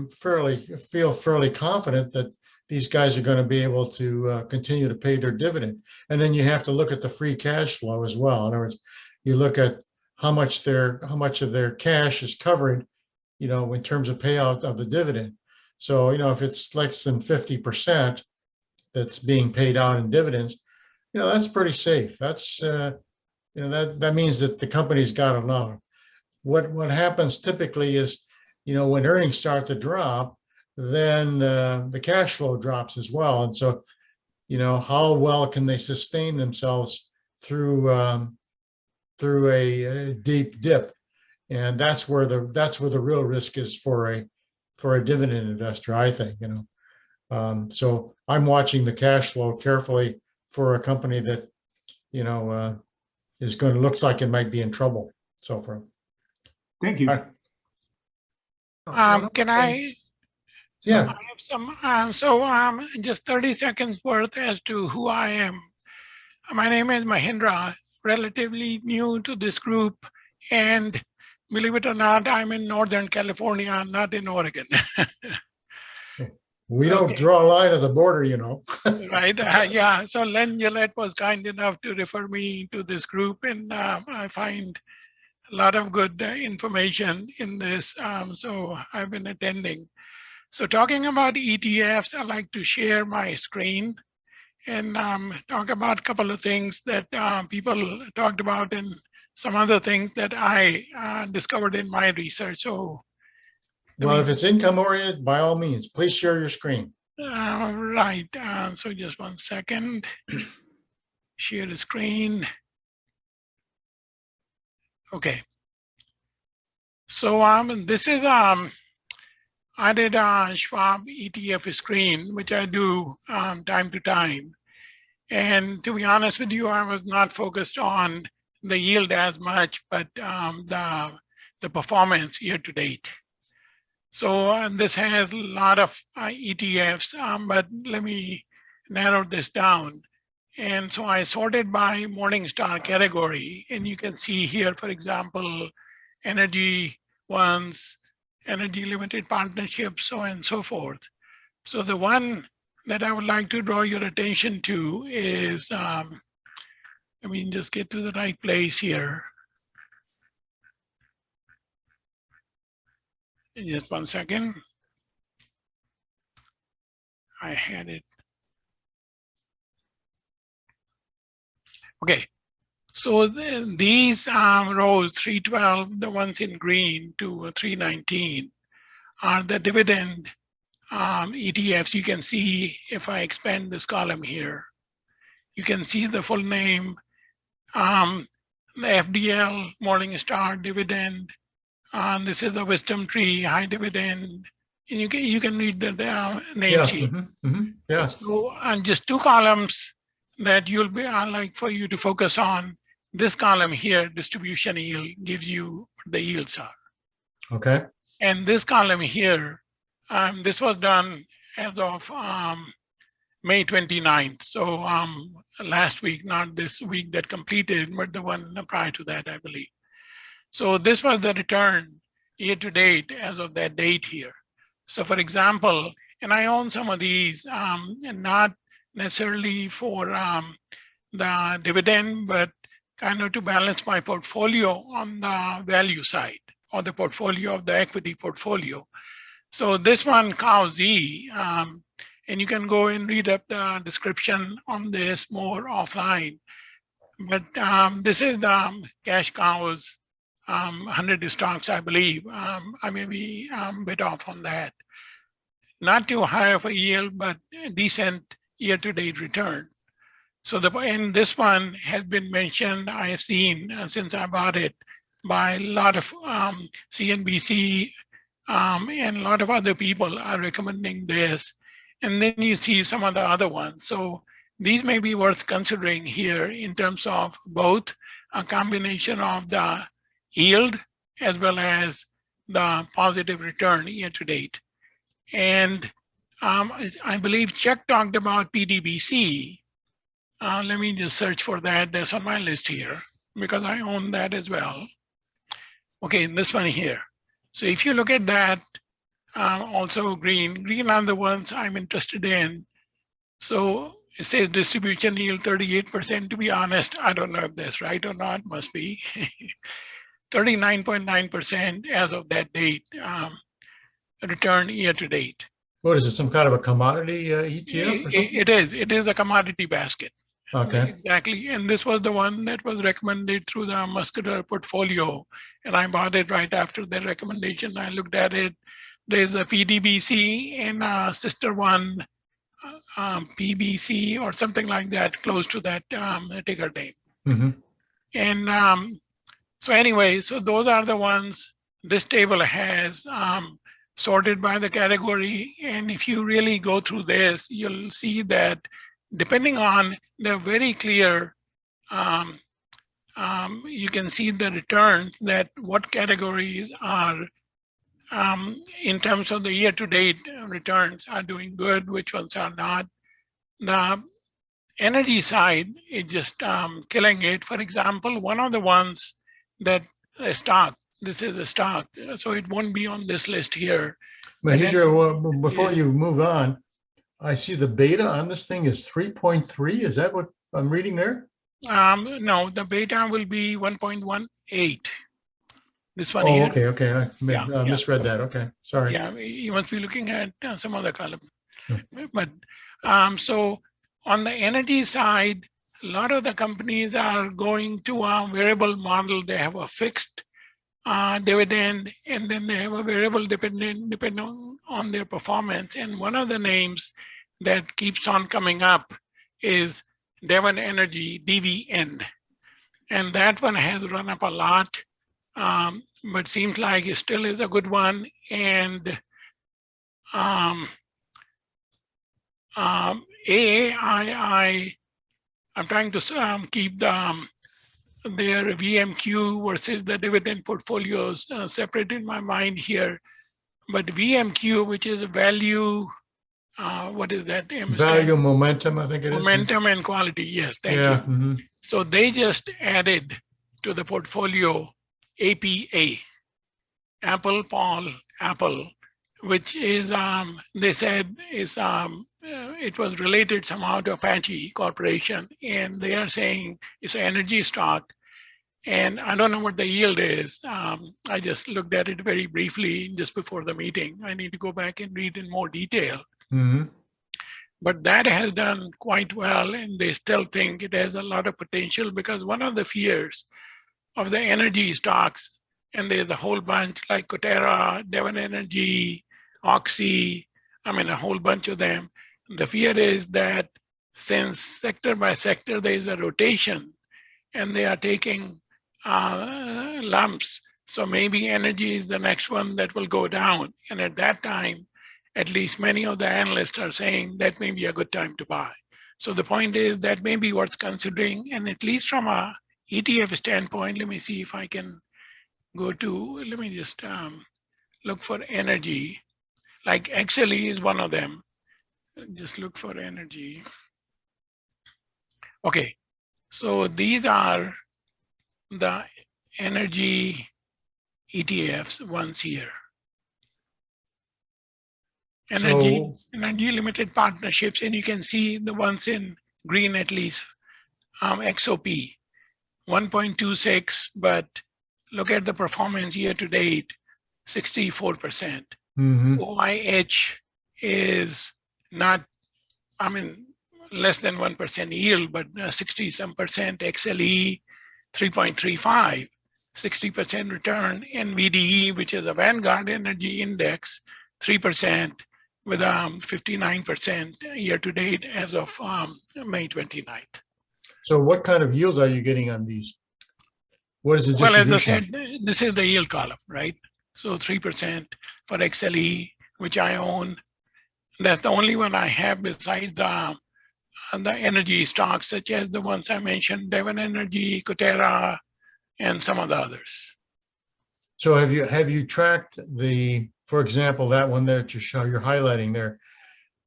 feel fairly confident that these guys are going to be able to continue to pay their dividend. And then you have to look at the free cash flow as well. In other words, you look at how much of their cash is covered, in terms of payout of the dividend. So, if it's less than 50% that's being paid out in dividends, that's pretty safe. That's that means that the company's got enough. What happens typically is, when earnings start to drop, then the cash flow drops as well. And so, how well can they sustain themselves through a deep dip? And that's where the real risk is for a dividend investor, I think. So I'm watching the cash flow carefully for a company that looks like it might be in trouble. So far. Thank you. Can I? Yeah. I have some, just 30 seconds worth as to who I am. My name is Mahindra, relatively new to this group, and believe it or not, I'm in Northern California, not in Oregon. We don't Okay. draw a line at the border, you know. Right. Yeah. So Len Gillette was kind enough to refer me to this group, and I find a lot of good information in this. So I've been attending. So talking about ETFs, I like to share my screen and talk about a couple of things that people talked about and some other things that I discovered in my research. So, Well, if it's income oriented, by all means, please share your screen. right. So just 1 second. Share the screen. Okay. So this is I did a Schwab ETF screen, which I do time to time. And to be honest with you, I was not focused on the yield as much, but the performance year to date. So this has a lot of ETFs, but let me narrow this down. And so I sorted by Morningstar category, and you can see here, for example, energy ones, energy limited partnerships, so on and so forth. So the one that I would like to draw your attention to is, let me just get to the right place here. In just 1 second. I had it. Okay. So these rows, 312, the ones in green to 319, are the dividend ETFs. You can see if I expand this column here, you can see the full name, the FDL, Morningstar dividend. This is the Wisdom Tree, high dividend. And you can read the name sheet. Yeah. So just 2 columns that you'll be, I like for you to focus on. This column here, distribution yield, gives you what the yields are. Okay. And this column here, this was done as of May 29th. So last week, not this week that completed, but the one prior to that, I believe. So this was the return year to date as of that date here. So for example, and I own some of these, and not necessarily for the dividend, but kind of to balance my portfolio on the value side, or the portfolio of the equity portfolio. So this one, CowZ, and you can go and read up the description on this more offline. But this is the cash cows, 100 stocks, I believe. I may be a bit off on that. Not too high of a yield, but a decent year-to-date return. So and this one has been mentioned, I have seen since I bought it, by a lot of CNBC and a lot of other people are recommending this. And then you see some of the other ones. So these may be worth considering here in terms of both a combination of the yield as well as the positive return year to date. And I believe Chuck talked about PDBC. Let me just search for that. That's on my list here because I own that as well. Okay, this one here. So if you look at that, also green are the ones I'm interested in. So it says distribution yield 38%. To be honest, I don't know if that's right or not, must be. 39.9% as of that date, return year to date. What is it, some kind of a commodity ETF or something? It is a commodity basket. Okay. Exactly. And this was the one that was recommended through the Muscular portfolio. And I bought it right after their recommendation. I looked at it. There's a PDBC and a sister one, PBC or something like that, close to that ticker name. Mm-hmm. And so anyway, so those are the ones this table has sorted by the category. And if you really go through this, you'll see that depending on the very clear, you can see the returns that what categories are in terms of the year-to-date returns are doing good, which ones are not. The energy side is just killing it. For example, one of the ones that a stock this is a stock, so it won't be on this list here. And then- Mahindra, well, before Yeah. you move on, I see the beta on this thing is 3.3. Is that what I'm reading there? No, the beta will be 1.18. This one Oh, here. okay, okay. I Yeah, yeah. misread that. Okay, sorry. Yeah, you must be looking at some other column. Yeah. But so on the energy side, a lot of the companies are going to a variable model. They have a fixed dividend, and then they have a variable depending on their performance. And one of the names that keeps on coming up is Devon Energy, DVN. And that one has run up a lot, but seems like it still is a good one. And AAII, I'm trying to keep their VMQ versus the dividend portfolios separate in my mind here. But VMQ, which is a value, what is that? Value momentum, I think it is. Momentum and quality, yes, thank Yeah. you. Mhm. So they just added to the portfolio APA, Apple, Paul, Apple, which is, they said is, it was related somehow to Apache Corporation, and they are saying it's an energy stock. And I don't know what the yield is. I just looked at it very briefly just before the meeting. I need to go back and read in more detail. Mhm. But that has done quite well, and they still think it has a lot of potential, because one of the fears of the energy stocks, and there's a whole bunch like Coterra, Devon Energy, Oxy, I mean, a whole bunch of them. The fear is that since sector by sector, there is a rotation and they are taking lumps, so maybe energy is the next one that will go down. And at that time, at least many of the analysts are saying that may be a good time to buy. So the point is that may be worth considering, and at least from a ETF standpoint, let me see if I can go to, let me just look for energy. Like XLE is one of them. Just look for energy. Okay, so these are the energy ETFs ones here. Energy limited partnerships, and you can see the ones in green at least. XOP 1.26, but look at the performance year to date, 64%. Mhm. OIH is not, I mean, less than 1% yield, but 60 some percent. XLE 3.35, 60% return. And VDE, which is a Vanguard Energy Index, 3% with 59% year to date as of May 29th. So what kind of yield are you getting on these? What is the Well, as I distribution? said, this is the yield column, right? So 3% for XLE, which I own. That's the only one I have besides the energy stocks, such as the ones I mentioned, Devon Energy, Coterra, and some of the others. So have you tracked the, for example, that one that you're highlighting there?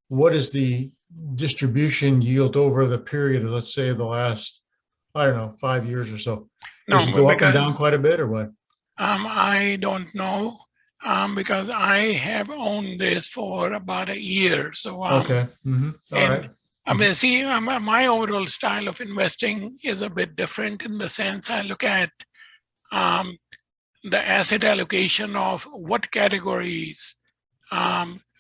What is the distribution yield over the period of, let's say, the last, I don't know, 5 years or so? Does it go up and down quite a bit, or what? I don't know, because I have owned this for about a year. So Okay. All right. I mean, see, my overall style of investing is a bit different in the sense I look at the asset allocation of what categories,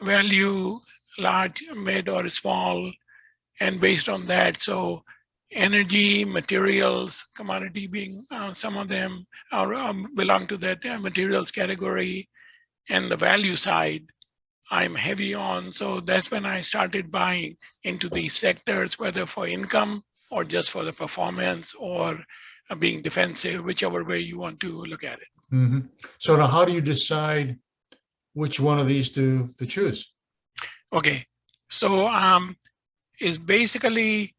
value, large, mid, or small, and based on that. So energy, materials, commodity being some of them are, belong to that materials category, and the value side I'm heavy on. So that's when I started buying into these sectors, whether for income or just for the performance or being defensive, whichever way you want to look at it. Mm-hmm. So now how do you decide which one of these to choose? Okay, so is basically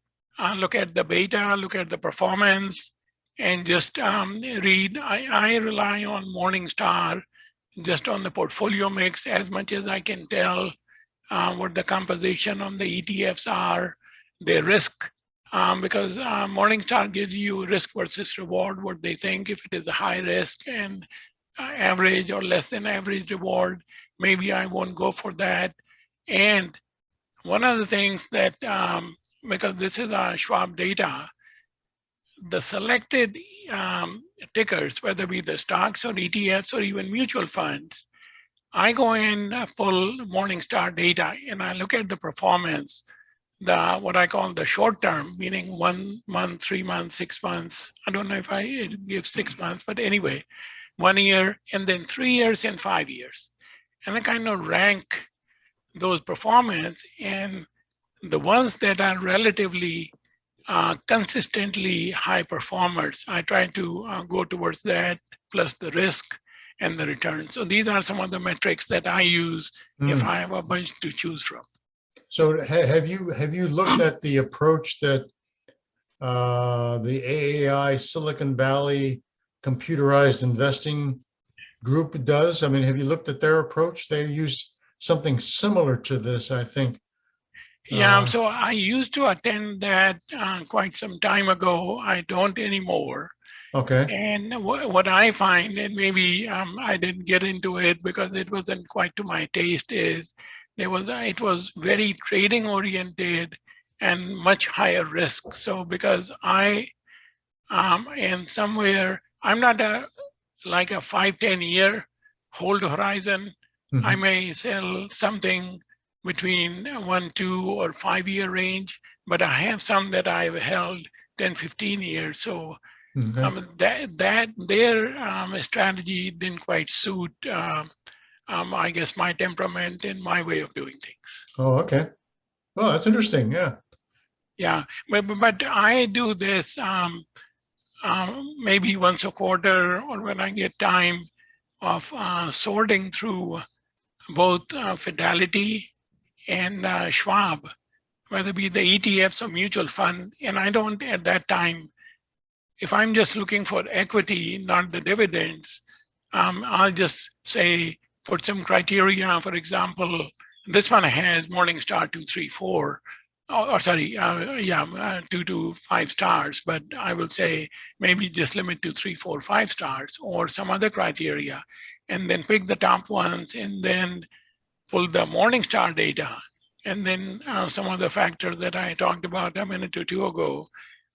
look at the beta, look at the performance, and just read. I rely on Morningstar just on the portfolio mix as much as I can tell what the composition on the ETFs are, their risk, because Morningstar gives you risk versus reward, what they think if it is a high risk, and average or less than average reward, maybe I won't go for that. And one of the things that, because this is Schwab data, the selected tickers, whether it be the stocks or ETFs or even mutual funds, I go in, pull Morningstar data, and I look at the performance, what I call the short term, meaning 1 month, 3 months, 6 months. I don't know if I give 6 months, but anyway, 1 year, and then 3 years and 5 years. And I kind of rank those performance, and the ones that are relatively consistently high performers, I try to go towards that, plus the risk and the return. So these are some of the metrics that I use if I have a bunch to choose from. So have you looked at the approach that the AAII Silicon Valley computerized investing group does? I mean, have you looked at their approach? They use something similar to this, I think. Yeah, so I used to attend that quite some time ago. I don't anymore. Okay. And what I find, and maybe I didn't get into it because it wasn't quite to my taste, is it was very trading oriented and much higher risk. So because I am somewhere, I'm not like a 5-10 year hold horizon. I may sell something between 1, 2, or 5 year range, but I have some that I've held 10-15 years. So their strategy didn't quite suit, I guess, my temperament and my way of doing things. Oh, okay. Oh, that's interesting. Yeah. Yeah, but I do this maybe once a quarter, or when I get time, of sorting through both Fidelity and Schwab, whether it be the ETFs or mutual fund. And I don't, at that time, if I'm just looking for equity, not the dividends, I'll just say, put some criteria. For example, this one has Morningstar 2, 3, 4, or sorry, 2 to 5 stars, but I will say maybe just limit to 3, 4, 5 stars, or some other criteria, and then pick the top ones, and then pull the Morningstar data, and then some of the factors that I talked about a minute or two ago.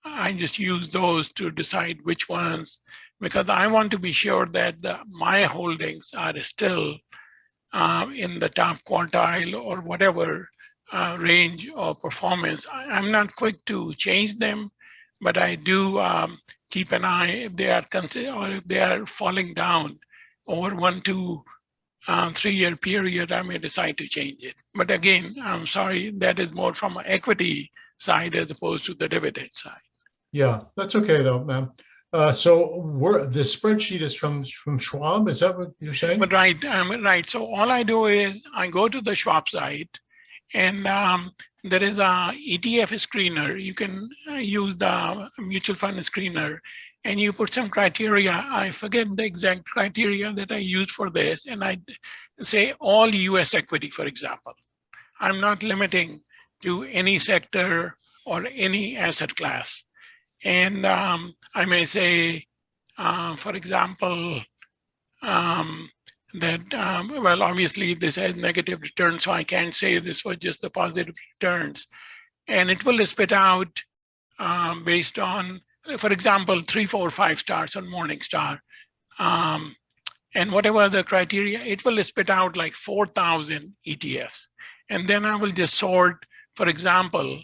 I just use those to decide which ones, because I want to be sure that my holdings are still in the top quartile or whatever range of performance. I'm not quick to change them, but I do keep an eye if they are or if they are falling down over 1 to 3 year period. I may decide to change it. But again, I'm sorry, that is more from an equity side as opposed to the dividend side. Yeah, that's okay though, ma'am. So the spreadsheet is from Schwab. Is that what you're saying? But right. So all I do is I go to the Schwab site, and there is a ETF screener. You can use the mutual fund screener, and you put some criteria. I forget the exact criteria that I use for this, and I say all US equity, for example. I'm not limiting to any sector or any asset class. And I may say, for example, that, well, obviously this has negative returns, so I can't say this was just the positive returns. And it will spit out based on, for example, 3, 4, 5 stars on Morningstar. And whatever the criteria, it will spit out like 4,000 ETFs. And then I will just sort, for example,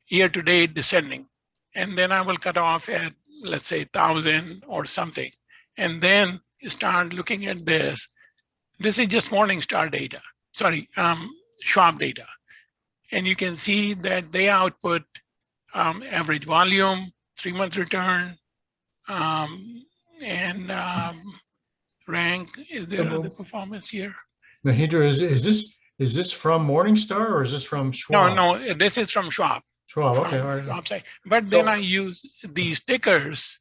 year to date descending. And then I will cut off at, let's say, 1,000 or something. And then you start looking at this. This is just Morningstar data, sorry, Schwab data. And you can see that they output average volume, 3-month return, and rank. Is there other performance here? Mahindra, is this from Morningstar or is this from Schwab? No, this is from Schwab. Schwab, okay, all right. Schwab site. But then I use these tickers,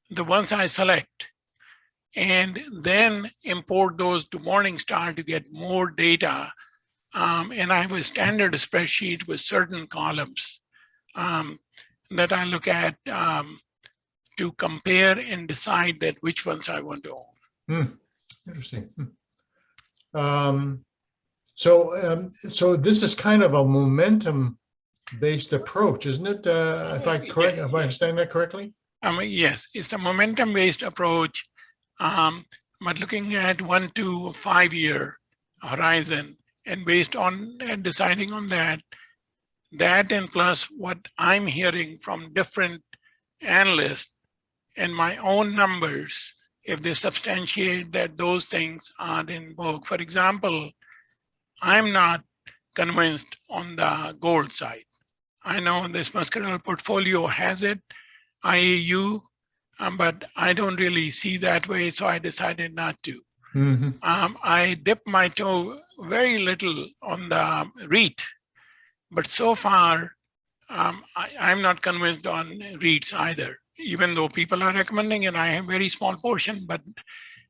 the ones I select, and then import those to Morningstar to get more data. And I have a standard spreadsheet with certain columns that I look at to compare and decide that which ones I want to own. Interesting. So this is kind of a momentum-based approach, isn't it? If I understand that correctly? Yes, it's a momentum-based approach, but looking at 1 to 5 year horizon, and based on and deciding on that and plus what I'm hearing from different analysts and my own numbers, if they substantiate that those things are in vogue. For example, I'm not convinced on the gold side. I know this muscular portfolio has it, IAU, but I don't really see that way, so I decided not to. Mm-hmm. I dipped my toe very little on the REIT, but so far, I'm not convinced on REITs either, even though people are recommending it. I have a very small portion, but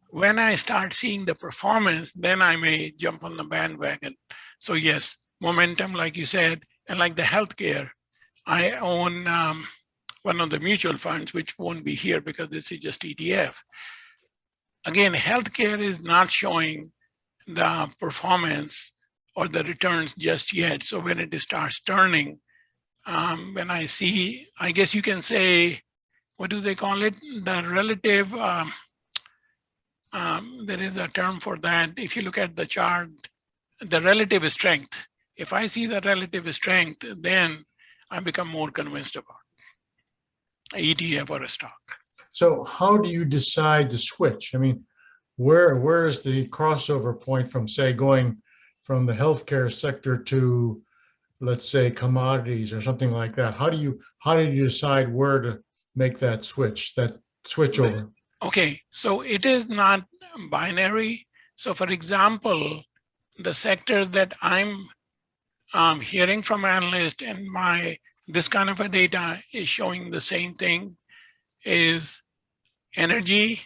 when I start seeing the performance, then I may jump on the bandwagon. So yes, momentum, like you said, and like the healthcare, I own one of the mutual funds, which won't be here because this is just ETF. Again, healthcare is not showing the performance or the returns just yet. So when it starts turning, when I see, I guess you can say, what do they call it? The relative, there is a term for that. If you look at the chart, the relative strength. If I see the relative strength, then I become more convinced about an ETF or a stock. So how do you decide to switch? I mean, where is the crossover point from, say, going from the healthcare sector to, let's say, commodities or something like that? How do you decide where to make that switch over? Okay, so it is not binary. So for example, the sector that I'm hearing from analysts and this kind of a data is showing the same thing, is energy,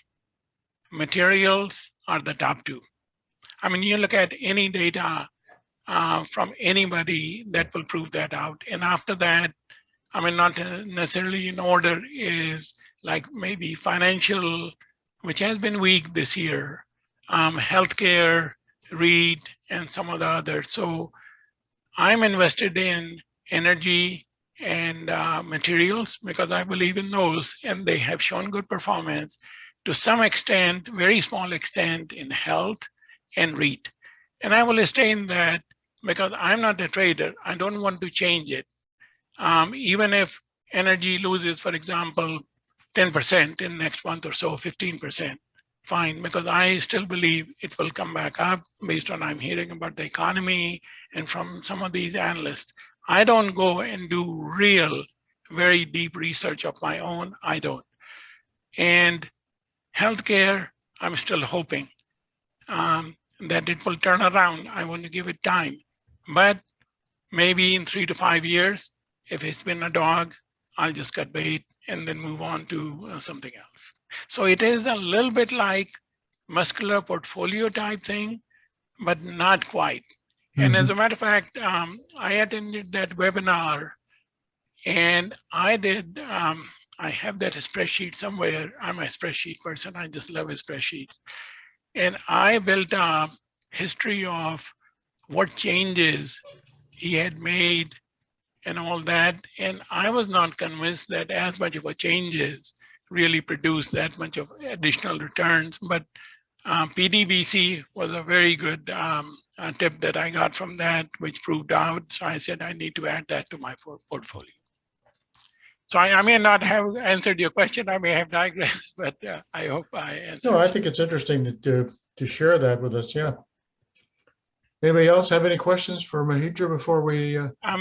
materials are the top two. I mean, you look at any data from anybody that will prove that out. And after that, I mean, not necessarily in order, is like maybe financial, which has been weak this year, healthcare, REIT, and some of the others. So I'm invested in energy and materials because I believe in those, and they have shown good performance to some extent, very small extent in health and REIT. And I will stay in that because I'm not a trader. I don't want to change it. Even if energy loses, for example, 10% in next month or so, 15%, fine, because I still believe it will come back up based on I'm hearing about the economy and from some of these analysts. I don't go and do real, very deep research of my own. I don't. And healthcare, I'm still hoping that it will turn around. I want to give it time. But maybe in 3 to 5 years, if it's been a dog, I'll just cut bait and then move on to something else. So it is a little bit like muscular portfolio type thing, but not quite. And as a matter of fact, I attended that webinar and I did, I have that spreadsheet somewhere. I'm a spreadsheet person. I just love spreadsheets. And I built a history of what changes he had made and all that. And I was not convinced that as much of a changes really produced that much of additional returns. But PDBC was a very good tip that I got from that, which proved out. So I said, I need to add that to my portfolio. So I may not have answered your question. I may have digressed, but I hope I answered. No, I think it's interesting to share that with us. Yeah. Anybody else have any questions for Mahitra before we?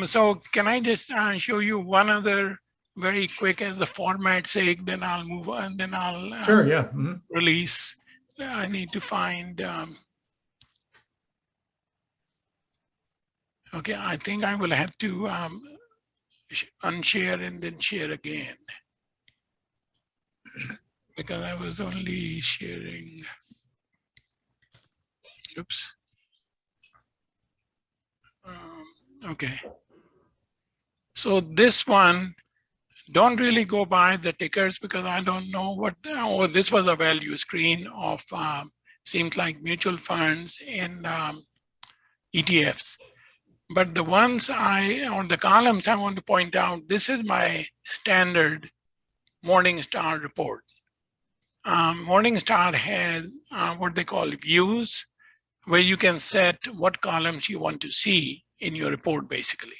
So can I just show you one other very quick as the format sake, then I'll move on, then I'll Sure, yeah. release. I need to find, okay, I think I will have to unshare and then share again because I was only sharing, oops. Okay. So this one, don't really go by the tickers because I don't know what, oh, this was a value screen of seems like mutual funds and ETFs. But the ones on the columns I want to point out, this is my standard Morningstar report. Morningstar has what they call views, where you can set what columns you want to see in your report, basically.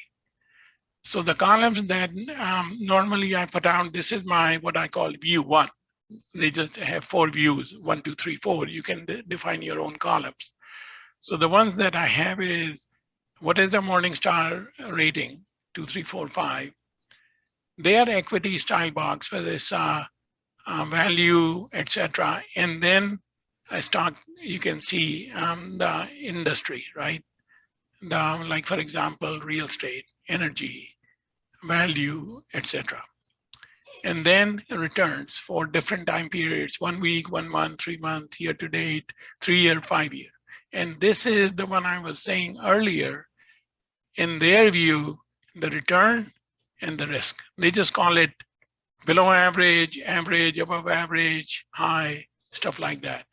So the columns that normally I put out, this is my what I call view 1. They just have 4 views, 1, 2, 3, 4. You can define your own columns. So the ones that I have is, what is the Morningstar rating? 2, 3, 4, 5. They are equity style box, whether it's value, etc. And then a stock, you can see the industry, right? Like for example, real estate, energy, value, etc. And then returns for different time periods, 1 week, 1 month, 3 months, year to date, 3 year, 5 year. And this is the one I was saying earlier. In their view, the return and the risk. They just call it below average, average, above average, high, stuff like that.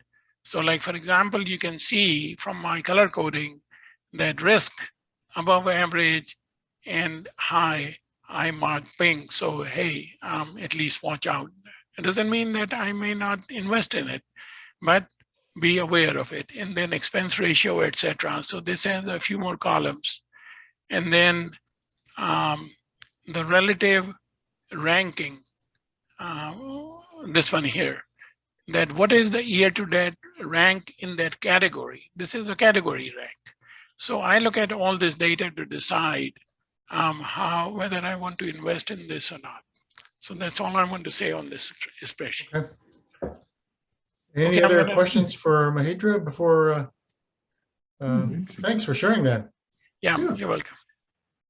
So like, for example, you can see from my color coding that risk above average and high, I mark pink. So, hey, at least watch out. It doesn't mean that I may not invest in it, but be aware of it. And then expense ratio, etc. So this has a few more columns. And then the relative ranking, this one here, that what is the year-to-date rank in that category? This is a category rank. So I look at all this data to decide whether I want to invest in this or not. So that's all I want to say on this spreadsheet. Okay. Any other questions for Mahindra before? Thanks for sharing that. Yeah, you're welcome.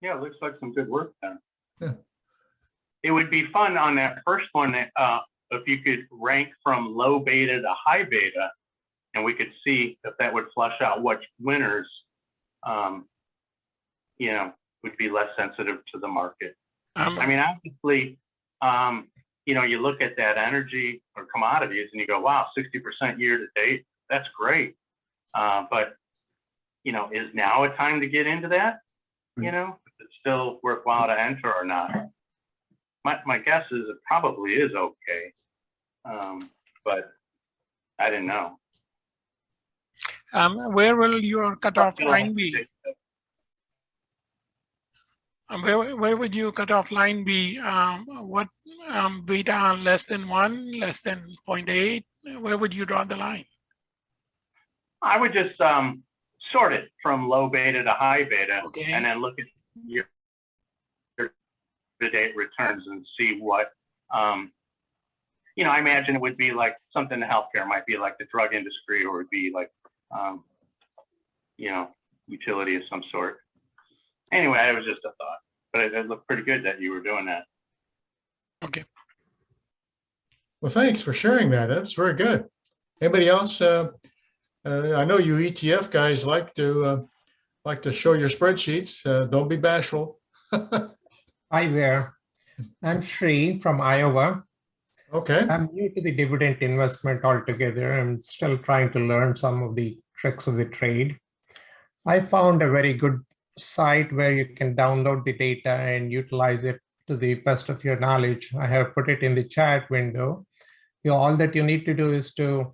Yeah, it looks like some good work done. Yeah. It would be fun on that first one if you could rank from low beta to high beta, and we could see if that would flush out which winners, would be less sensitive to the market. I mean, obviously, you look at that energy or commodities and you go, wow, 60% year to date, that's great. But, is now a time to get into that? Is it still worthwhile to enter or not? My guess is it probably is okay, but I didn't know. Where will your cutoff line be? Where would your cutoff line be? What beta less than 1, less than 0.8? Where would you draw the line? I would just sort it from low beta to high beta, okay, and then look at your date returns and see what, I imagine it would be like something in healthcare, might be like the drug industry, or it would be like, utility of some sort. Anyway, it was just a thought, but it looked pretty good that you were doing that. Okay. Well, thanks for sharing that. That's very good. Anybody else? I know you ETF guys like to show your spreadsheets. Don't be bashful. Hi there. I'm Sri from Iowa. Okay. I'm new to the dividend investment altogether. I'm still trying to learn some of the tricks of the trade. I found a very good site where you can download the data and utilize it to the best of your knowledge. I have put it in the chat window. All that you need to do is to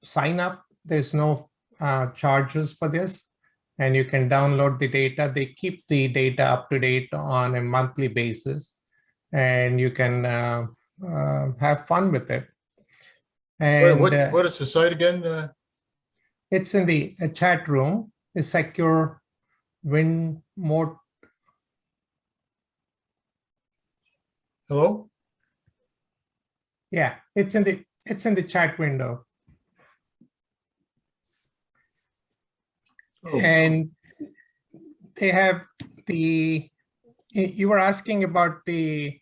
sign up. There's no charges for this, and you can download the data. They keep the data up to date on a monthly basis, and you can have fun with it. And what is the site again? It's in the chat room. The secure win more. Hello? Yeah, it's in the chat window. Oh. And they have you were asking about the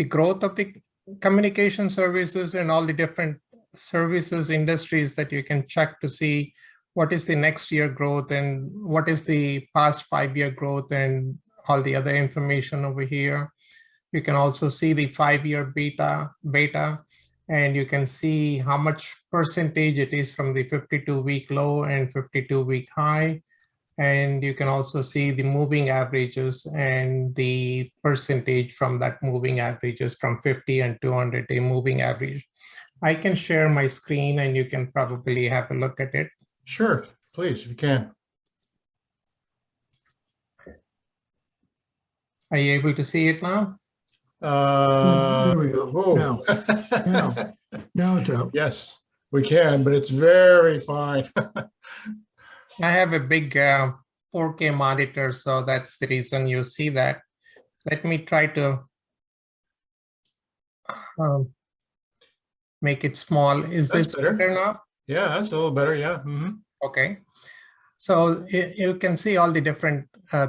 growth of the communication services and all the different services industries that you can check to see what is the next year growth and what is the past 5-year growth and all the other information over here. You can also see the 5-year beta. and you can see how much percentage it is from the 52-week low and 52-week high. And you can also see the moving averages and the percentage from that moving averages from 50 and 200-day moving average. I can share my screen and you can probably have a look at it. Sure, please, if you can. Are you able to see it now? There we go. Whoa. Now it's out. Yes, we can, but it's very fine. I have a big 4K monitor, so that's the reason you see that. Let me try to make it small. Is That's this better. better now? Yeah, that's a little better. Yeah. Okay. So you can see all the different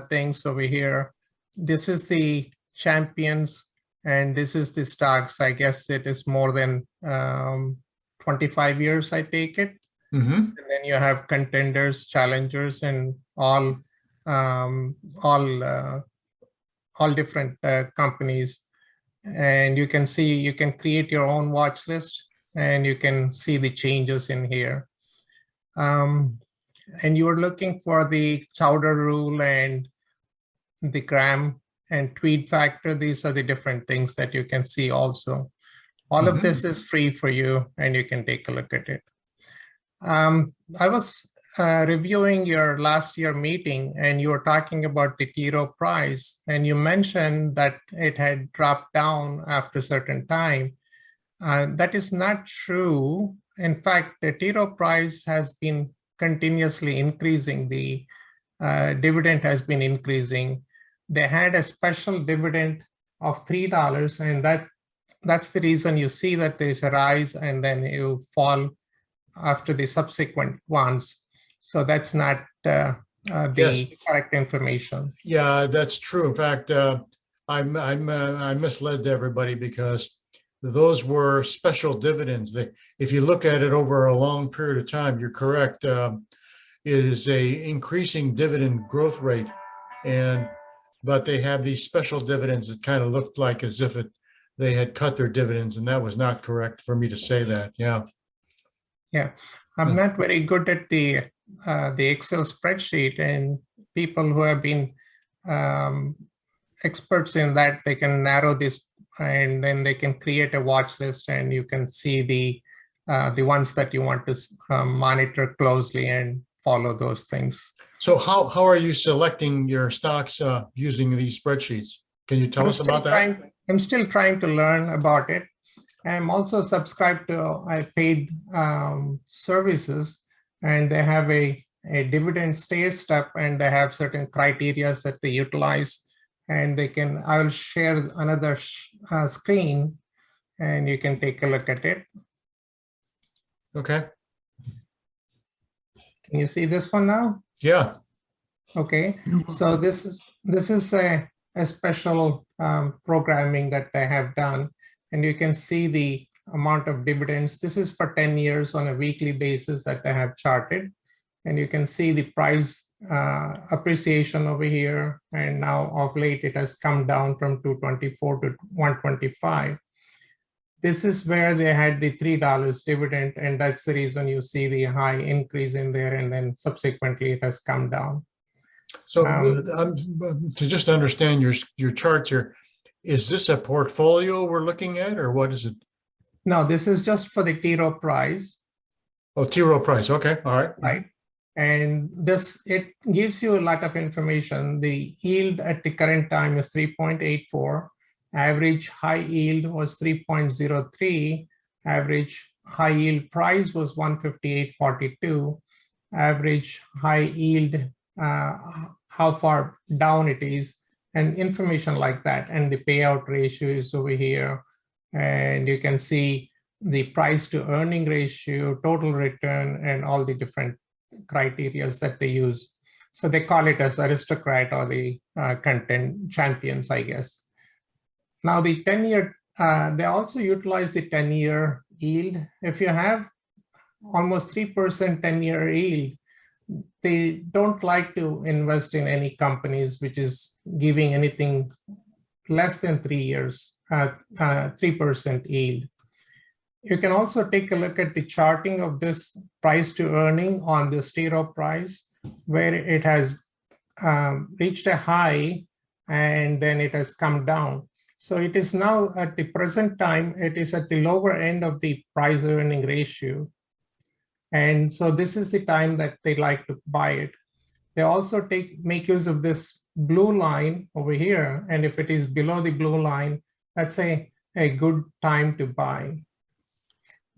things over here. This is the champions and this is the stocks. I guess it is more than 25 years, I take it. And then you have contenders, challengers, and all different companies. And you can see, you can create your own watch list and you can see the changes in here. And you are looking for the Chowder rule and the Graham and Tweed factor. These are the different things that you can see also. All of this is free for you and you can take a look at it. I was reviewing your last year meeting and you were talking about the T. Rowe Price and you mentioned that it had dropped down after a certain time. That is not true. In fact, the T. Rowe Price has been continuously increasing. The dividend has been increasing. They had a special dividend of $3 and that's the reason you see that there is a rise and then you fall after the subsequent ones. So that's not the correct information. Yeah, that's true. In fact, I misled everybody because those were special dividends. If you look at it over a long period of time, you're correct. It is a increasing dividend growth rate, but they have these special dividends that kind of looked like as if they had cut their dividends, and that was not correct for me to say that. Yeah. Yeah, I'm not very good at the Excel spreadsheet, and people who have been experts in that, they can narrow this and then they can create a watch list and you can see the ones that you want to monitor closely and follow those things. So how are you selecting your stocks using these spreadsheets? Can you tell us about that? I'm still trying to learn about it. I'm also subscribed to paid services, and they have a dividend state step, and they have certain criteria that they utilize. And I will share another screen, and you can take a look at it. Okay. Can you see this one now? Yeah. Okay. So this is a special programming that they have done. And you can see the amount of dividends. This is for 10 years on a weekly basis that I have charted. And you can see the price appreciation over here. And now of late, it has come down from 224 to 125. This is where they had the $3 dividend. And that's the reason you see the high increase in there. And then subsequently, it has come down. So to just understand your charts here, is this a portfolio we're looking at, or what is it? No, this is just for the T. Rowe Price. Oh, T. Rowe Price. Okay. All right. Right. And it gives you a lot of information. The yield at the current time is 3.84. Average high yield was 3.03. Average high yield price was 158.42. Average high yield, how far down it is, and information like that. And the payout ratio is over here. And you can see the price to earning ratio, total return, and all the different criteria that they use. So they call it as aristocrat or the content champions, I guess. Now the 10-year, they also utilize the 10-year yield. If you have almost 3% 10-year yield, they don't like to invest in any companies which is giving anything less than 3 years, 3% yield. You can also take a look at the charting of this price to earning on the T row price, where it has reached a high and then it has come down. So it is now at the present time, it is at the lower end of the price earning ratio. And so this is the time that they like to buy it. They also make use of this blue line over here. And if it is below the blue line, that's a good time to buy.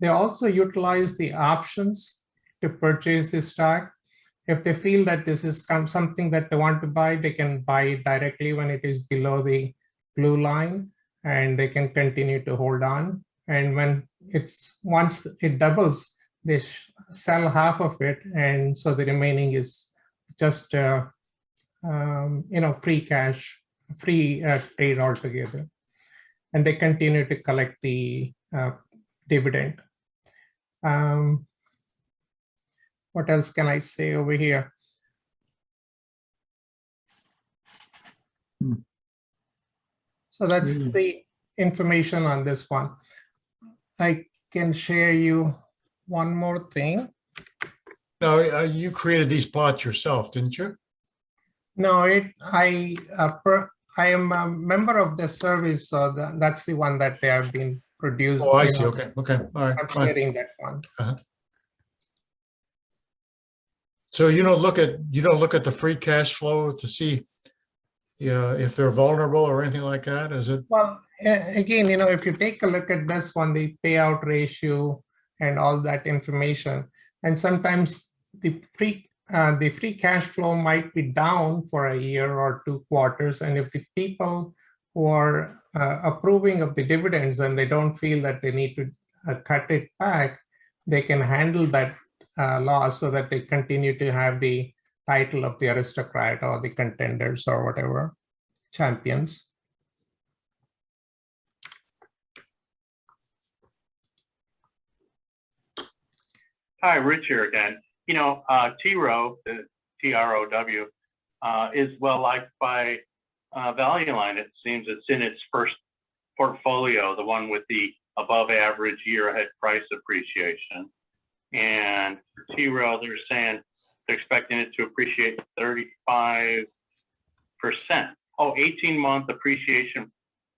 They also utilize the options to purchase the stock. If they feel that this is something that they want to buy, they can buy it directly when it is below the blue line, and they can continue to hold on. And when once it doubles, they sell half of it, and so the remaining is just free cash, free trade altogether, and they continue to collect the dividend. What else can I say over here? So that's the information on this one. I can share you one more thing. Now, you created these plots yourself, didn't you? No, I am a member of the service, so that's the one that they have been produced. Oh, I see. Okay. Okay. All right. I'm Fine. sharing that one. So you don't look at the free cash flow to see if they're vulnerable or anything like that, is it? Well, again, if you take a look at this one, the payout ratio and all that information, and sometimes the free cash flow might be down for a year or 2 quarters, and if the people who are approving of the dividends and they don't feel that they need to cut it back, they can handle that loss so that they continue to have the title of the aristocrat or the contenders or whatever, champions. Hi, Rich here again. T-Row, the TROW, is well liked by Value Line. It seems it's in its first portfolio, the one with the above average year ahead price appreciation. And for T-Row, they're saying they're expecting it to appreciate 35%. Oh, 18-month appreciation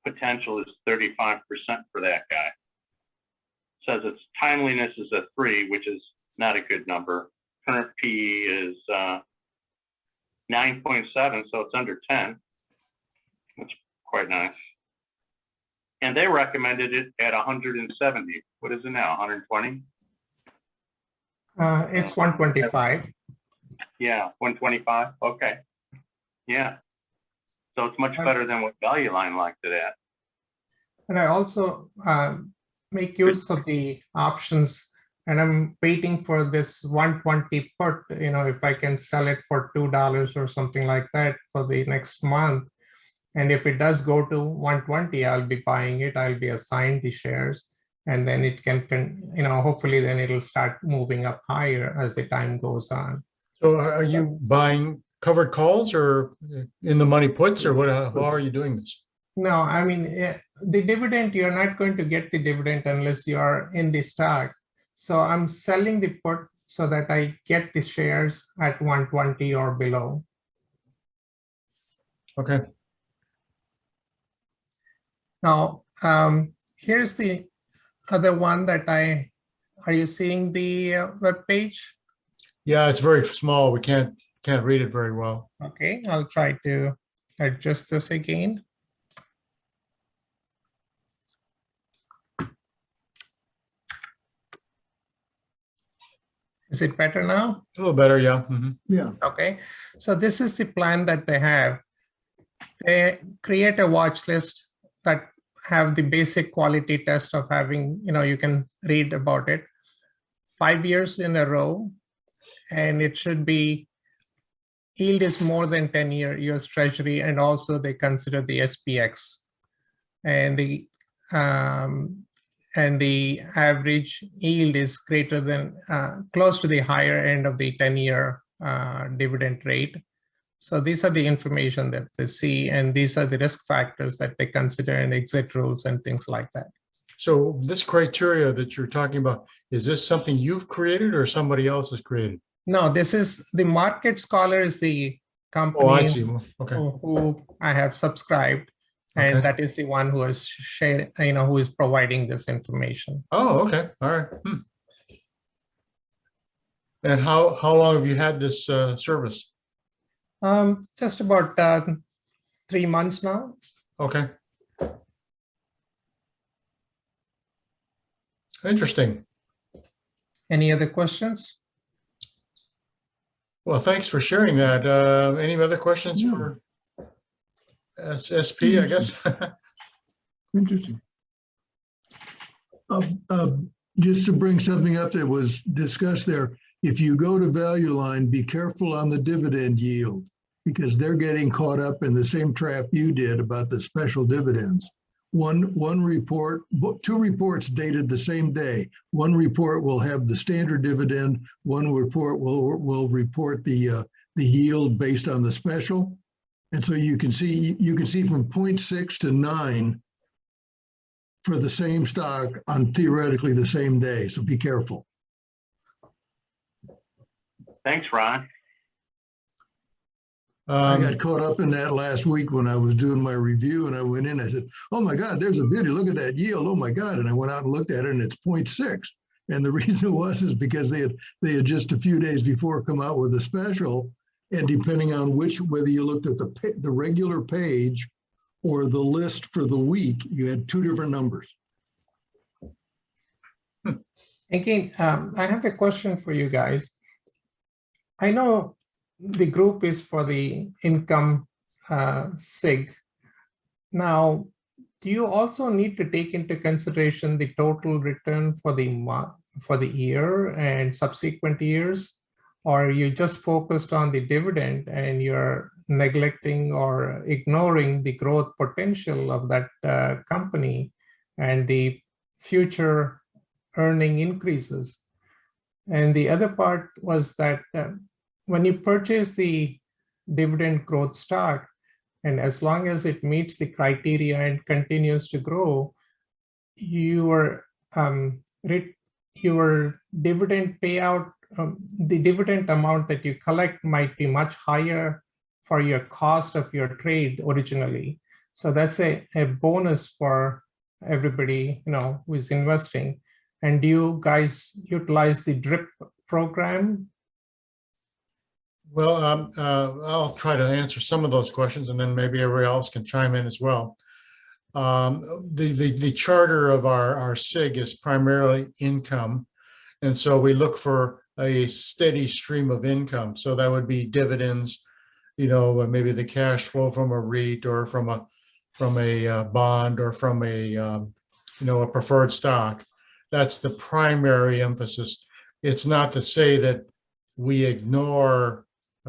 potential is 35% for that guy. Says its timeliness is a 3, which is not a good number. Current PE is 9.7, so it's under 10. That's quite nice. And they recommended it at 170. What is it now, 120? It's 125. Yeah, 125, okay. Yeah, so it's much better than what Value Line liked it at. And I also make use of the options, and I'm waiting for this 120 put, if I can sell it for $2 or something like that for the next month. And if it does go to 120, I'll be buying it, I'll be assigned the shares, and then it can hopefully then it'll start moving up higher as the time goes on. So are you buying covered calls or in the money puts, or what? How are you doing this? No, I mean, the dividend, you're not going to get the dividend unless you are in the stock. So I'm selling the put so that I get the shares at 120 or below. Okay. Now, here's the other one that are you seeing the web page? Yeah, it's very small. We can't read it very well. Okay, I'll try to adjust this again. Is it better now? A little better, yeah. Mm-hmm. Yeah. Okay, so this is the plan that they have. They create a watch list that have the basic quality test of having, you can read about it 5 years in a row, and it should be yield is more than 10-year US Treasury, and also they consider the SPX, and the average yield is greater than close to the higher end of the 10-year dividend rate. So these are the information that they see, and these are the risk factors that they consider and exit rules and things like that. So this criteria that you're talking about, is this something you've created or somebody else has created? No, this is the Market Scholar is the company Oh, I see. Okay. who I have subscribed, and Okay. that is the one who is shared, who is providing this information. Oh, okay. All right. And how long have you had this service? Just about 3 months now. Okay. Interesting. Any other questions? Well, thanks for sharing that. Any other questions for SP, I guess? Interesting. Just to bring something up that was discussed there, if you go to value line, be careful on the dividend yield because they're getting caught up in the same trap you did about the special dividends. One report, two reports dated the same day. One report will have the standard dividend. One report will report the yield based on the special. And so you can see from 0.6 to 9 for the same stock on theoretically the same day. So be careful. Thanks, Ron. I got caught up in that last week when I was doing my review, and I went in, I said, oh my God, there's a beauty, look at that yield, oh my God. And I went out and looked at it and it's 0.6. And the reason is because they had just a few days before come out with a special, and depending on whether you looked at the regular page or the list for the week, you had two different numbers. Again, I have a question for you guys. I know the group is for the income SIG. Now, do you also need to take into consideration the total return for the year and subsequent years, or are you just focused on the dividend and you're neglecting or ignoring the growth potential of that company and the future earning increases? And the other part was that when you purchase the dividend growth stock, and as long as it meets the criteria and continues to grow, your dividend payout, the dividend amount that you collect might be much higher for your cost of your trade originally. So that's a bonus for everybody, who is investing. And do you guys utilize the DRIP program? Well, I'll try to answer some of those questions, and then maybe everybody else can chime in as well. The charter of our SIG is primarily income, and so we look for a steady stream of income. So that would be dividends, maybe the cash flow from a REIT or from a bond or from a preferred stock. That's the primary emphasis. It's not to say that we ignore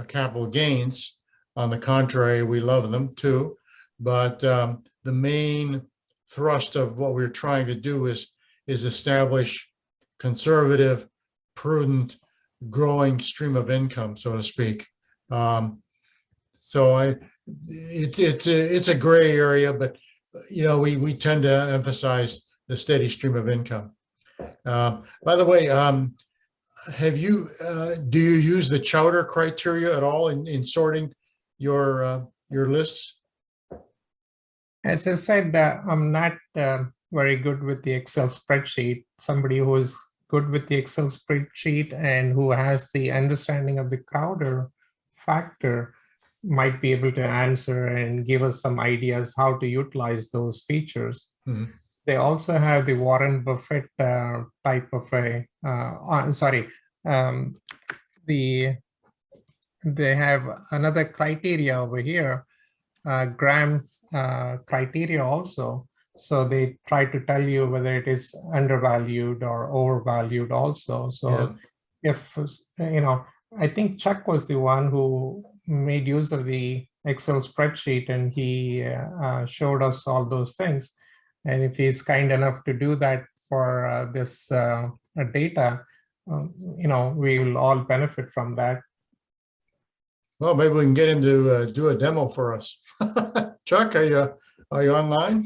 capital gains. On the contrary, we love them too. But the main thrust of what we're trying to do is establish conservative, prudent, growing stream of income, so to speak. It's a gray area, but we tend to emphasize the steady stream of income. By the way, do you use the Chowder criteria at all in sorting your lists? As I said, I'm not very good with the Excel spreadsheet. Somebody who is good with the Excel spreadsheet and who has the understanding of the Crowder factor might be able to answer and give us some ideas how to utilize those features. Mm-hmm. They also have the Warren Buffett type of they have another criteria over here, Graham criteria also. So they try to tell you whether it is undervalued or overvalued also. So if, I think Chuck was the one who made use of the Excel spreadsheet, and he showed us all those things. And if he's kind enough to do that for this data, we will all benefit from that. Well, maybe we can get him to do a demo for us. Chuck, are you online?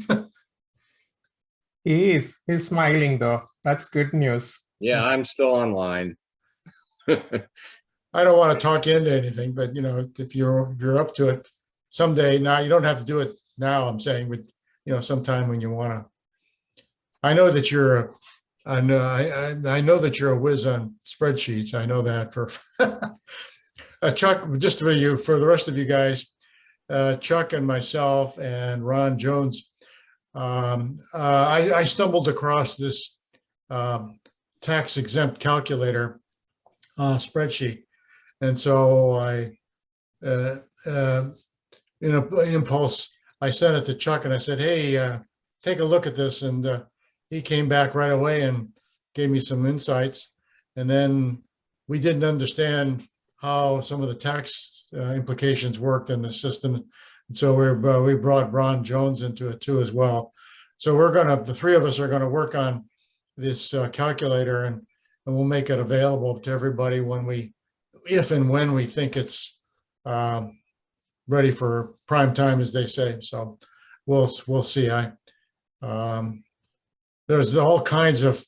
He's smiling though. That's good news. Yeah, I'm still online. I don't want to talk you into anything, but you know, if you're up to it someday, now you don't have to do it now, I'm saying, but you know, sometime when you want to. I know that you're, I know that you're a whiz on spreadsheets. I know that for Chuck, just for the rest of you guys, Chuck and myself and Ron Jones, I stumbled across this tax exempt calculator spreadsheet. And so I, in an impulse, I sent it to Chuck and I said, hey, take a look at this. And he came back right away and gave me some insights. And then we didn't understand how some of the tax implications worked in the system. And so we brought Ron Jones into it too as well. So the three of us are gonna work on this calculator and we'll make it available to everybody if and when we think it's ready for prime time, as they say. So we'll see. There's all kinds of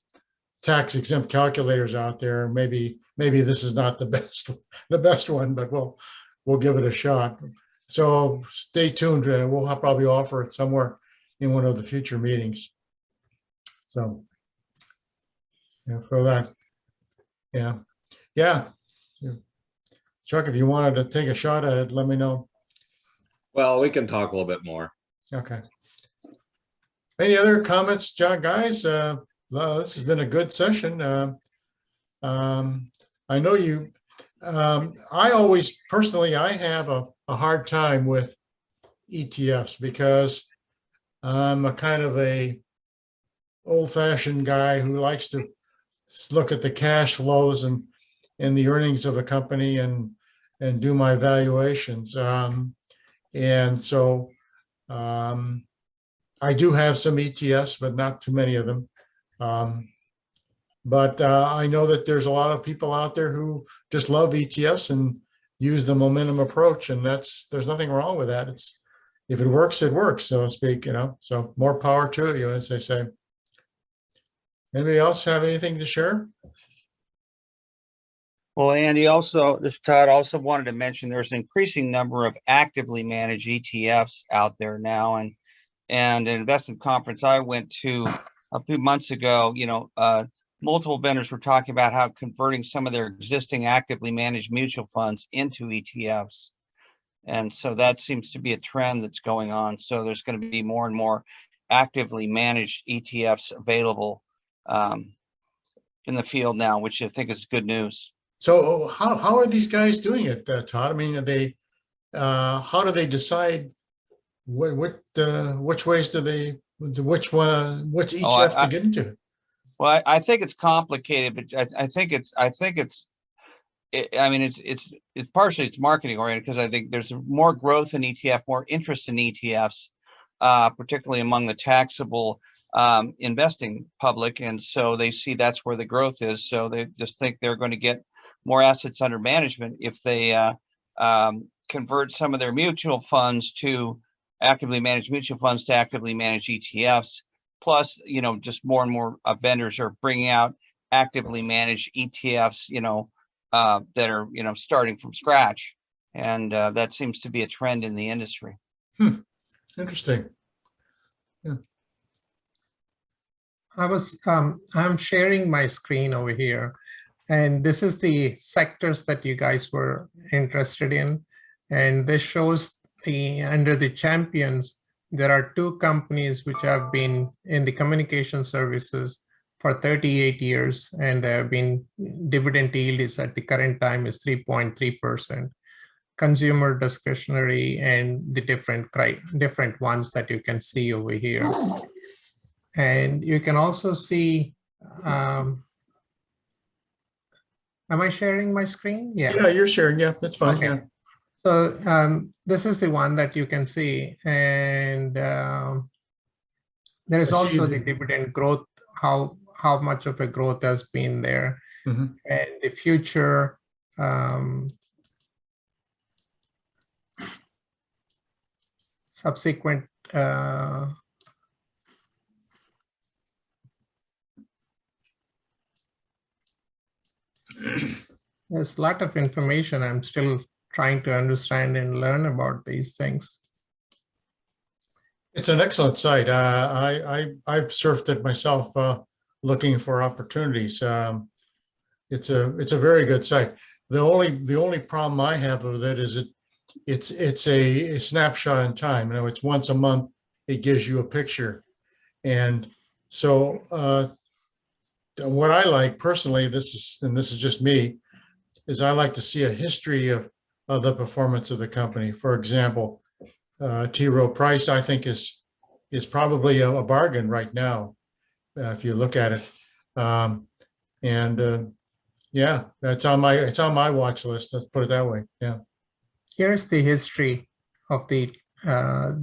tax exempt calculators out there. Maybe this is not the best one, but we'll give it a shot. So stay tuned. We'll probably offer it somewhere in one of the future meetings. So yeah, for that. Yeah. Chuck, if you wanted to take a shot at it, let me know. Well, we can talk a little bit more. Okay. Any other comments, guys? This has been a good session. I know you, I always personally, I have a hard time with ETFs because I'm a kind of a old-fashioned guy who likes to look at the cash flows and the earnings of a company and do my valuations. And so I do have some ETFs, but not too many of them. But I know that there's a lot of people out there who just love ETFs and use the momentum approach, and there's nothing wrong with that. If it works, so to speak, you know. So more power to you, as they say. Anybody else have anything to share? Well, Andy, also, this Todd also wanted to mention there's an increasing number of actively managed ETFs out there now, and an investment conference I went to a few months ago, you know, multiple vendors were talking about how converting some of their existing actively managed mutual funds into ETFs. And so that seems to be a trend that's going on. So there's going to be more and more actively managed ETFs available in the field now, which I think is good news. So how are these guys doing it, Todd? I mean, how do they decide which ways do they, which ETF to get into? Well, I think it's complicated, but I mean, it's partially it's marketing oriented, because I think there's more growth in ETF, more interest in ETFs, particularly among the taxable investing public. And so they see that's where the growth is. So they just think they're going to get more assets under management if they convert some of their mutual funds to actively managed mutual funds to actively managed ETFs. Plus, you know, just more and more vendors are bringing out actively managed ETFs, you know, that are, you know, starting from scratch. And that seems to be a trend in the industry. Interesting. Yeah. I'm sharing my screen over here, and this is the sectors that you guys were interested in. And this shows under the champions, there are two companies which have been in the communication services for 38 years, and there have been dividend yield is at the current time is 3.3%. Consumer discretionary and the different ones that you can see over here. And you can also see, am I sharing my screen? Yeah, you're sharing. Yeah, that's fine. Okay. Yeah. So this is the one that you can see. And there is also the dividend growth, how much of a growth has been there. Mm-hmm. And the future subsequent There's a lot of information. I'm still trying to understand and learn about these things. It's an excellent site. I've surfed it myself, looking for opportunities. It's a very good site. The only problem I have with it is it's a snapshot in time. You know, it's once a month. It gives you a picture, and so what I like personally, this is just me, is I like to see a history of the performance of the company. For example, T. Rowe Price, I think is probably a bargain right now, if you look at it. Yeah, it's on my watch list. Let's put it that way. Yeah. Here's the history of the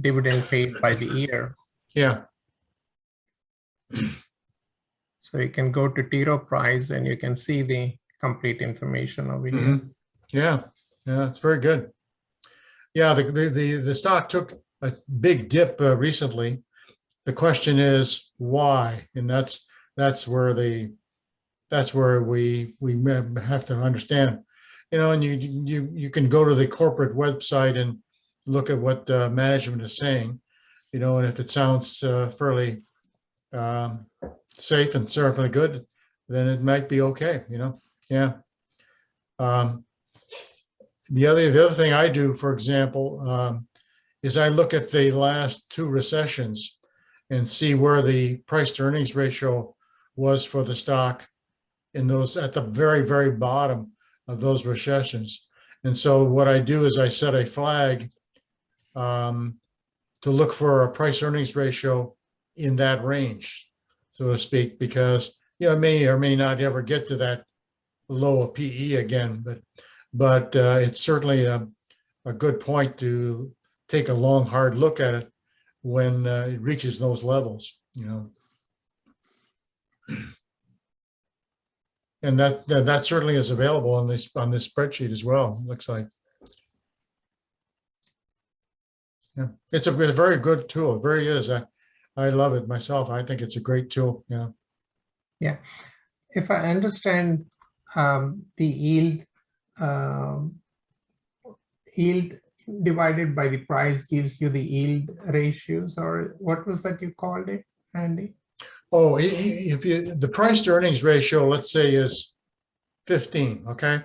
dividend paid by the year. Yeah. So you can go to T. Rowe Price and you can see the complete information over here. Mm-hmm. Yeah, it's very good. Yeah, the stock took a big dip recently. The question is why, and that's where we have to understand. You know, and you can go to the corporate website and look at what management is saying. You know, and if it sounds fairly safe and fairly good, then it might be okay. You know, yeah. The other thing I do, for example, is I look at the last 2 recessions and see where the price to earnings ratio was for the stock in those at the very, very bottom of those recessions. And so what I do is I set a flag to look for a price earnings ratio in that range, so to speak, because it may or may not ever get to that low a PE again, but it's certainly a good point to take a long, hard look at it when it reaches those levels, you know. And that certainly is available on this spreadsheet as well, looks like. Yeah, it's a very good tool. It very is. I love it myself. I think it's a great tool. Yeah. Yeah. If I understand, the yield divided by the price gives you the yield ratios, or what was that you called it, Andy? Oh, if the price to earnings ratio, let's say, is 15, okay?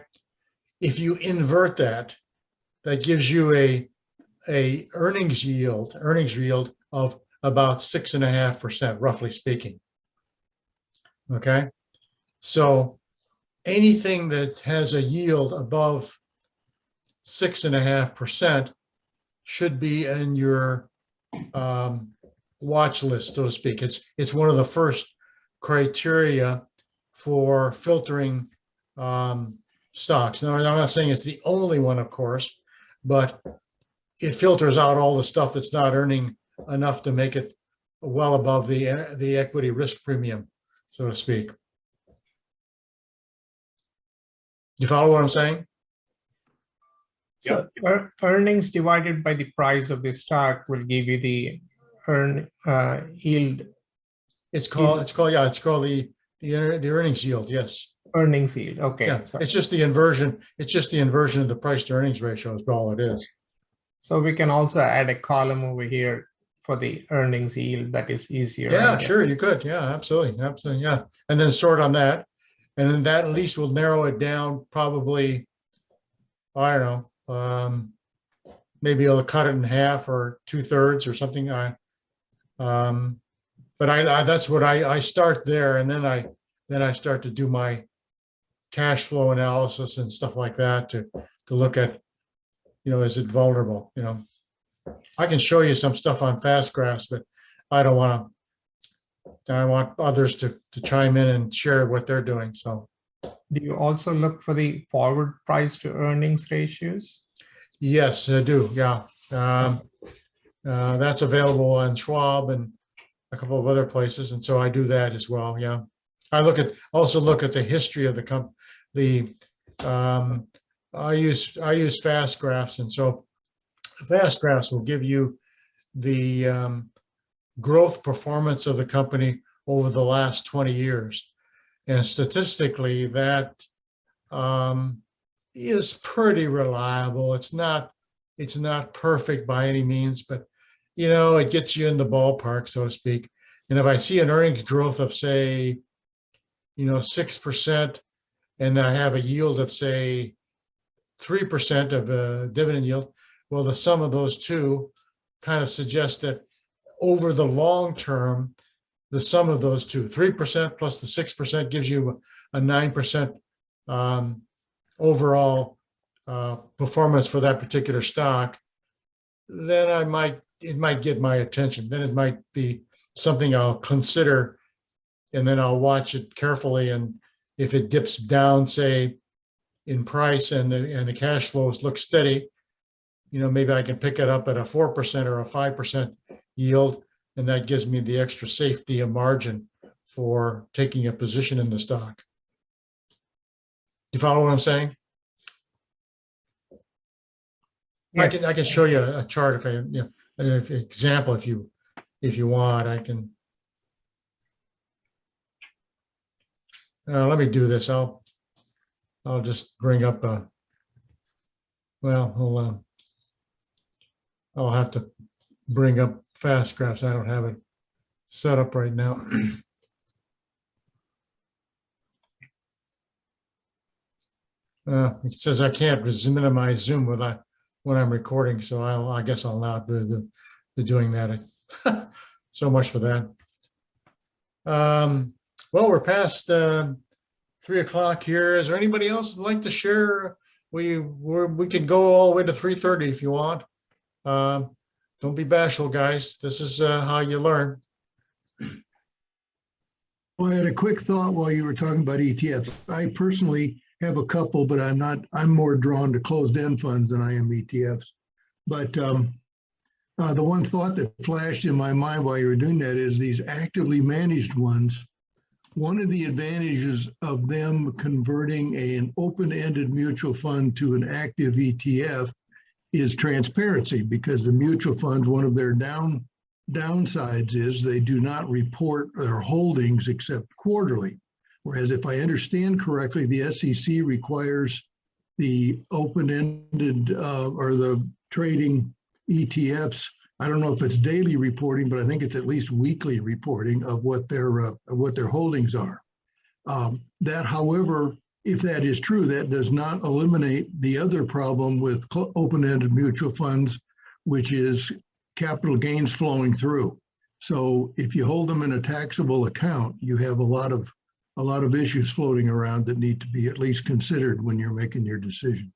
If you invert that, that gives you a earnings yield of about 6.5%, roughly speaking. Okay, so anything that has a yield above 6.5% should be in your watch list, so to speak. It's one of the first criteria for filtering stocks. Now, I'm not saying it's the only one, of course, but it filters out all the stuff that's not earning enough to make it well above the equity risk premium, so to speak. You follow what I'm saying? So earnings divided by the price of the stock will give you the yield. It's called the earnings yield. Yes. Earnings yield. Okay. Yeah. Sorry. It's just the inversion. It's just the inversion of the price to earnings ratio is all it is. So we can also add a column over here for the earnings yield. That is easier. Yeah, sure, you could. Yeah, absolutely. Yeah. And then sort on that. And then that at least will narrow it down probably, I don't know, maybe I'll cut it in half or 2/3 or something. But that's what I start there, and then I start to do my cash flow analysis and stuff like that to look at, you know, is it vulnerable? You know, I can show you some stuff on fast graphs, but I don't want to. I want others to chime in and share what they're doing. So, do you also look for the forward price to earnings ratios? Yes, I do. Yeah, that's available on Schwab and a couple of other places, and so I do that as well. Yeah, I also look at the history of the company. I use fast graphs, and so fast graphs will give you the growth performance of the company over the last 20 years. And statistically, that is pretty reliable. It's not perfect by any means, but you know, it gets you in the ballpark, so to speak. And if I see an earnings growth of say, you know, 6%, and I have a yield of say 3% of a dividend yield, well, the sum of those two kind of suggests that over the long term, the sum of those two, 3% plus the 6%, gives you a 9% overall performance for that particular stock. Then it might get my attention. Then it might be something I'll consider, and then I'll watch it carefully. And if it dips down, say, in price and the cash flows look steady, you know, maybe I can pick it up at a 4% or a 5% yield, and that gives me the extra safety and margin for taking a position in the stock. You follow what I'm saying? Yes. I can show you a chart if I, you know, an example if you want. I can. Let me do this. I'll just bring up a. Well, hold on. I'll have to bring up fast graphs. I don't have it set up right now. It says I can't minimize Zoom when I'm recording, so I guess I'll not be doing that. So much for that. Well, we're past 3 o'clock here. Is there anybody else who'd like to share? We could go all the way to 3:30 if you want. Don't be bashful, guys. This is how you learn. Well, I had a quick thought while you were talking about ETFs. I personally have a couple, but I'm more drawn to closed-end funds than I am ETFs. But the one thought that flashed in my mind while you were doing that is these actively managed ones. One of the advantages of them converting an open-ended mutual fund to an active ETF is transparency, because the mutual funds, one of their downsides is they do not report their holdings except quarterly. Whereas if I understand correctly, the SEC requires the open-ended or the trading ETFs. I don't know if it's daily reporting, but I think it's at least weekly reporting of what their holdings are. That, however, if that is true, that does not eliminate the other problem with open-ended mutual funds, which is capital gains flowing through. So if you hold them in a taxable account, you have a lot of issues floating around that need to be at least considered when you're making your decision.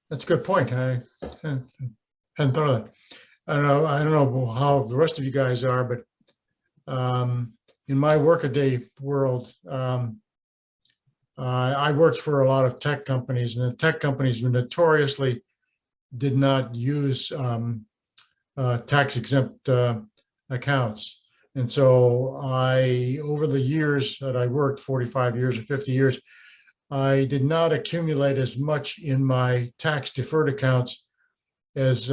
That's a good point. I hadn't thought of that. I don't know how the rest of you guys are, but in my workaday world, I worked for a lot of tech companies, and the tech companies notoriously did not use tax-exempt accounts. And so over the years that I worked, 45 years or 50 years, I did not accumulate as much in my tax-deferred accounts as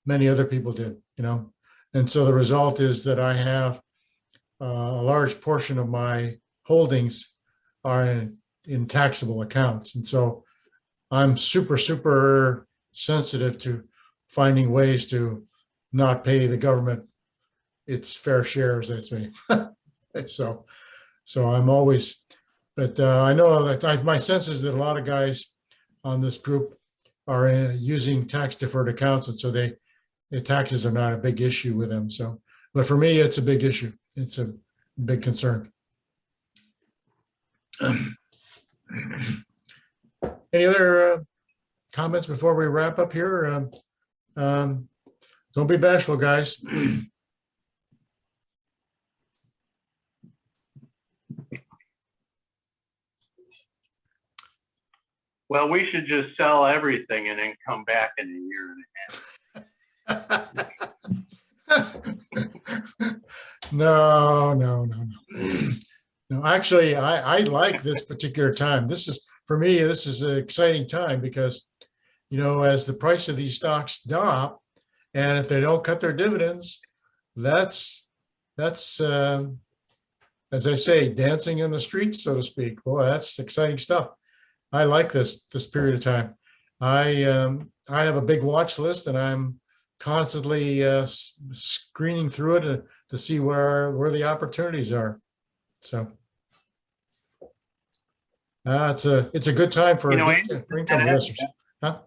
many other people did, you know. And so the result is that I have a large portion of my holdings are in taxable accounts. And so I'm super sensitive to finding ways to not pay the government its fair share, as they say. So I'm always, but I know that my sense is that a lot of guys on this group are using tax deferred accounts, and so the taxes are not a big issue with them. So, but for me, it's a big issue. It's a big concern. Any other comments before we wrap up here? Don't be bashful, guys. Well, we should just sell everything and then come back in a year and a half. No. Actually, I like this particular time. For me, this is an exciting time because, you know, as the price of these stocks drop, and if they don't cut their dividends, that's that's, as I say, dancing in the streets, so to speak. Boy, that's exciting stuff. I like this period of time. I have a big watch list, and I'm constantly screening through it to see where the opportunities are. So it's a good time for income investors. Huh?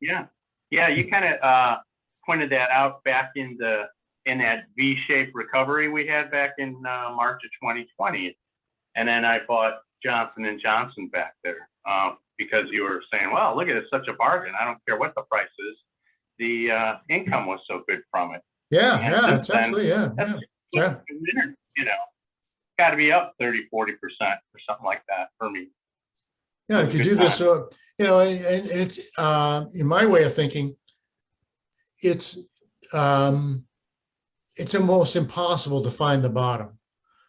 Yeah, you kind of pointed that out back in that V-shaped recovery we had back in March of 2020, and then I bought Johnson & Johnson back there because you were saying, well, look at it, it's such a bargain. I don't care what the price is. The income was so good from it. Yeah, it's absolutely, yeah. You know, got to be up 30-40% or something like that for me. Yeah, if you do this, you know, and it's in my way of thinking, it's almost impossible to find the bottom.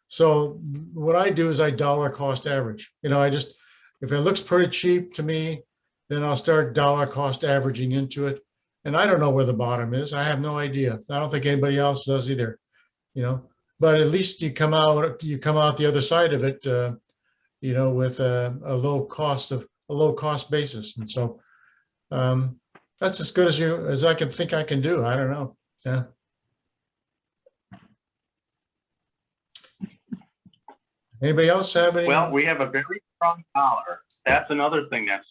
So what I do is I dollar cost average. You know, if it looks pretty cheap to me, then I'll start dollar cost averaging into it. And I don't know where the bottom is. I have no idea. I don't think anybody else does either. You know, but at least you come out the other side of it. You know, with a low cost basis, and so that's as good as I can think I can do. I don't know. Yeah. Anybody else have any? Well, we have a very strong dollar. That's another thing that's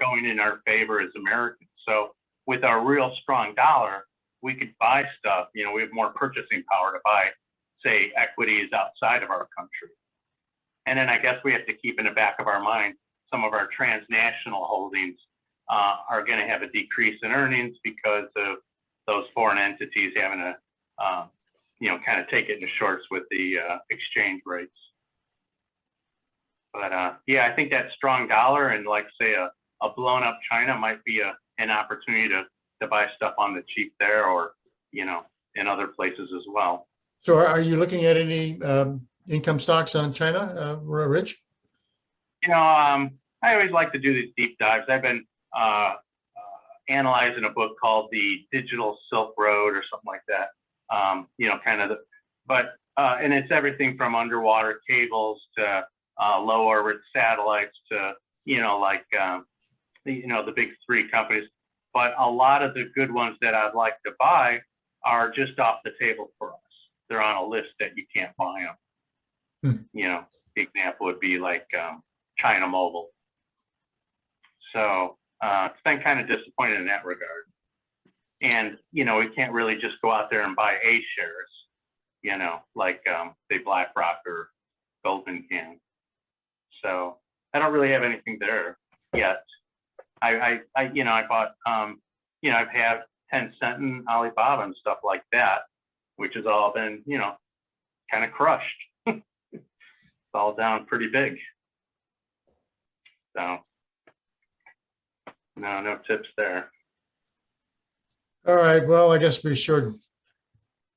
going in our favor as Americans. So with our real strong dollar, we could buy stuff. You know, we have more purchasing power to buy, say, equities outside of our country. And then I guess we have to keep in the back of our mind, some of our transnational holdings are going to have a decrease in earnings because of those foreign entities having to, you know, kind of take it into shorts with the exchange rates. But yeah, I think that strong dollar and like say a blown up China might be an opportunity to buy stuff on the cheap there, or, you know, in other places as well. So are you looking at any income stocks on China, Rich? You know, I always like to do these deep dives. I've been analyzing a book called The Digital Silk Road or something like that. You know, kind of and it's everything from underwater cables to low orbit satellites to, you know, like, you know, the big three companies. But a lot of the good ones that I'd like to buy are just off the table for us. They're on a list that you can't buy them. You know, the example would be like China Mobile. So it's been kind of disappointed in that regard. And, you know, we can't really just go out there and buy A shares, you know, like say BlackRock or Goldman can. So I don't really have anything there yet. I you know, I bought, you know, I've had Tencent and Alibaba and stuff like that, which has all been, you know, kind of crushed. It's all down pretty big. So no tips there. All right. Well, I guess we should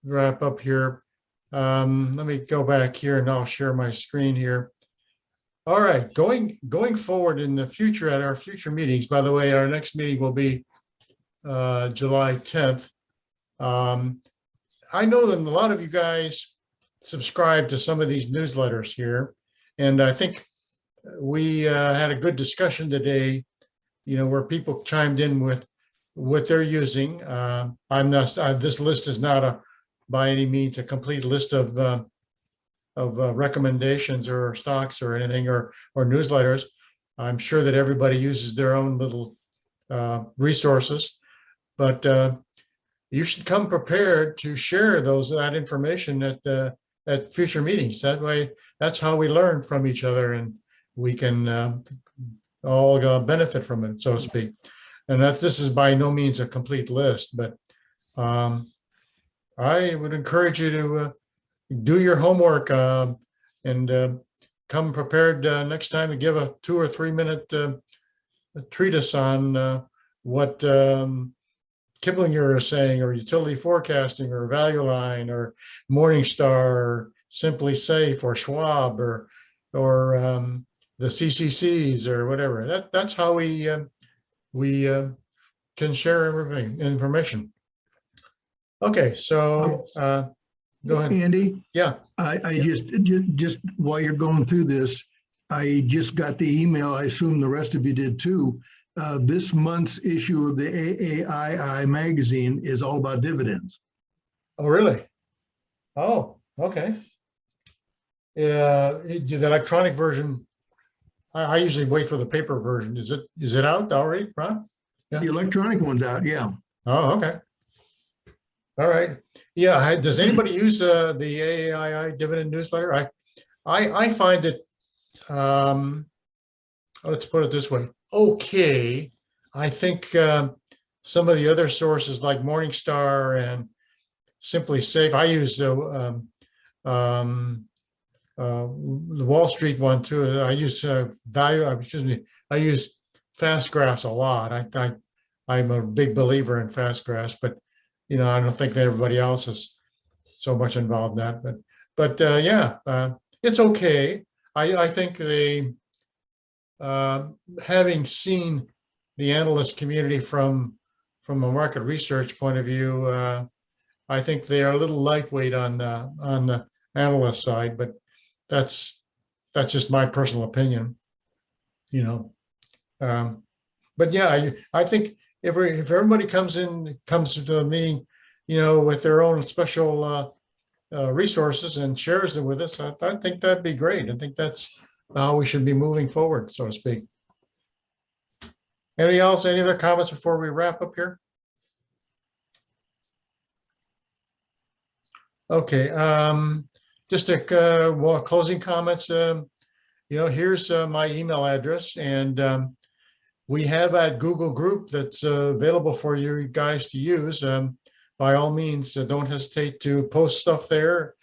wrap up here. Let me go back here and I'll share my screen here. All right, going forward in the future at our future meetings, by the way, our next meeting will be July 10th. I know that a lot of you guys subscribe to some of these newsletters here, and I think we had a good discussion today, you know, where people chimed in with what they're using. This list is not by any means a complete list of recommendations or stocks or anything or newsletters. I'm sure that everybody uses their own little resources, but you should come prepared to share that information at future meetings. That way, that's how we learn from each other, and we can all benefit from it, so to speak. And this is by no means a complete list, but I would encourage you to do your homework and come prepared next time to give a 2 or 3 minute treatise on what Kiplinger is saying, or utility forecasting, or Value Line, or Morningstar, or Simply Safe, or Schwab, or the CCCs, or whatever. That's how we can share information. Okay, so Go ahead. Andy, Yeah. I just while you're going through this, I just got the email. I assume the rest of you did too. This month's issue of the AAII magazine is all about dividends. Oh, really? Oh, okay. Yeah, the electronic version. I usually wait for the paper version. Is it out already, Ron? Yeah. The electronic one's out, yeah. Oh, okay. All right. Yeah. Does anybody use the AAII dividend newsletter? I find it. Let's put it this way. Okay. I think some of the other sources like Morningstar and Simply Safe. I use the Wall Street one too. I use I use fast graphs a lot. I'm a big believer in fast graphs, but I don't think that everybody else is so much involved in that. But yeah, it's okay. I think having seen the analyst community from a market research point of view, I think they are a little lightweight on the analyst side, but that's just my personal opinion, but yeah, I think if everybody comes to the meeting, with their own special resources and shares them with us, I think that'd be great. I think that's how we should be moving forward, so to speak. Any other comments before we wrap up here? Okay, just a closing comments. Here's my email address, and we have a Google group that's available for you guys to use. By all means, don't hesitate to post stuff there,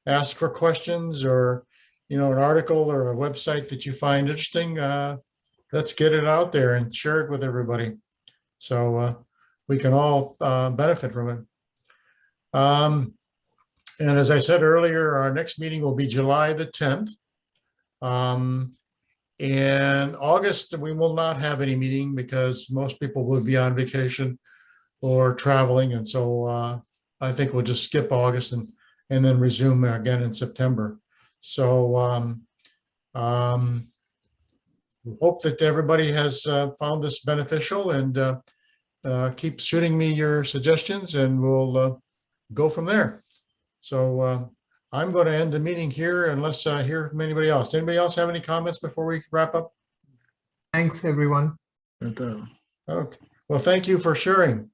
ask for questions, or an article or a website that you find interesting. Let's get it out there and share it with everybody, so we can all benefit from it. And as I said earlier, our next meeting will be July the 10th. In August, we will not have any meeting because most people will be on vacation or traveling. And so I think we'll just skip August and then resume again in September. So hope that everybody has found this beneficial, and keep shooting me your suggestions, and we'll go from there. So I'm going to end the meeting here unless I hear from anybody else. Anybody else have any comments before we wrap up? Thanks, everyone. Okay. Well, thank you for sharing.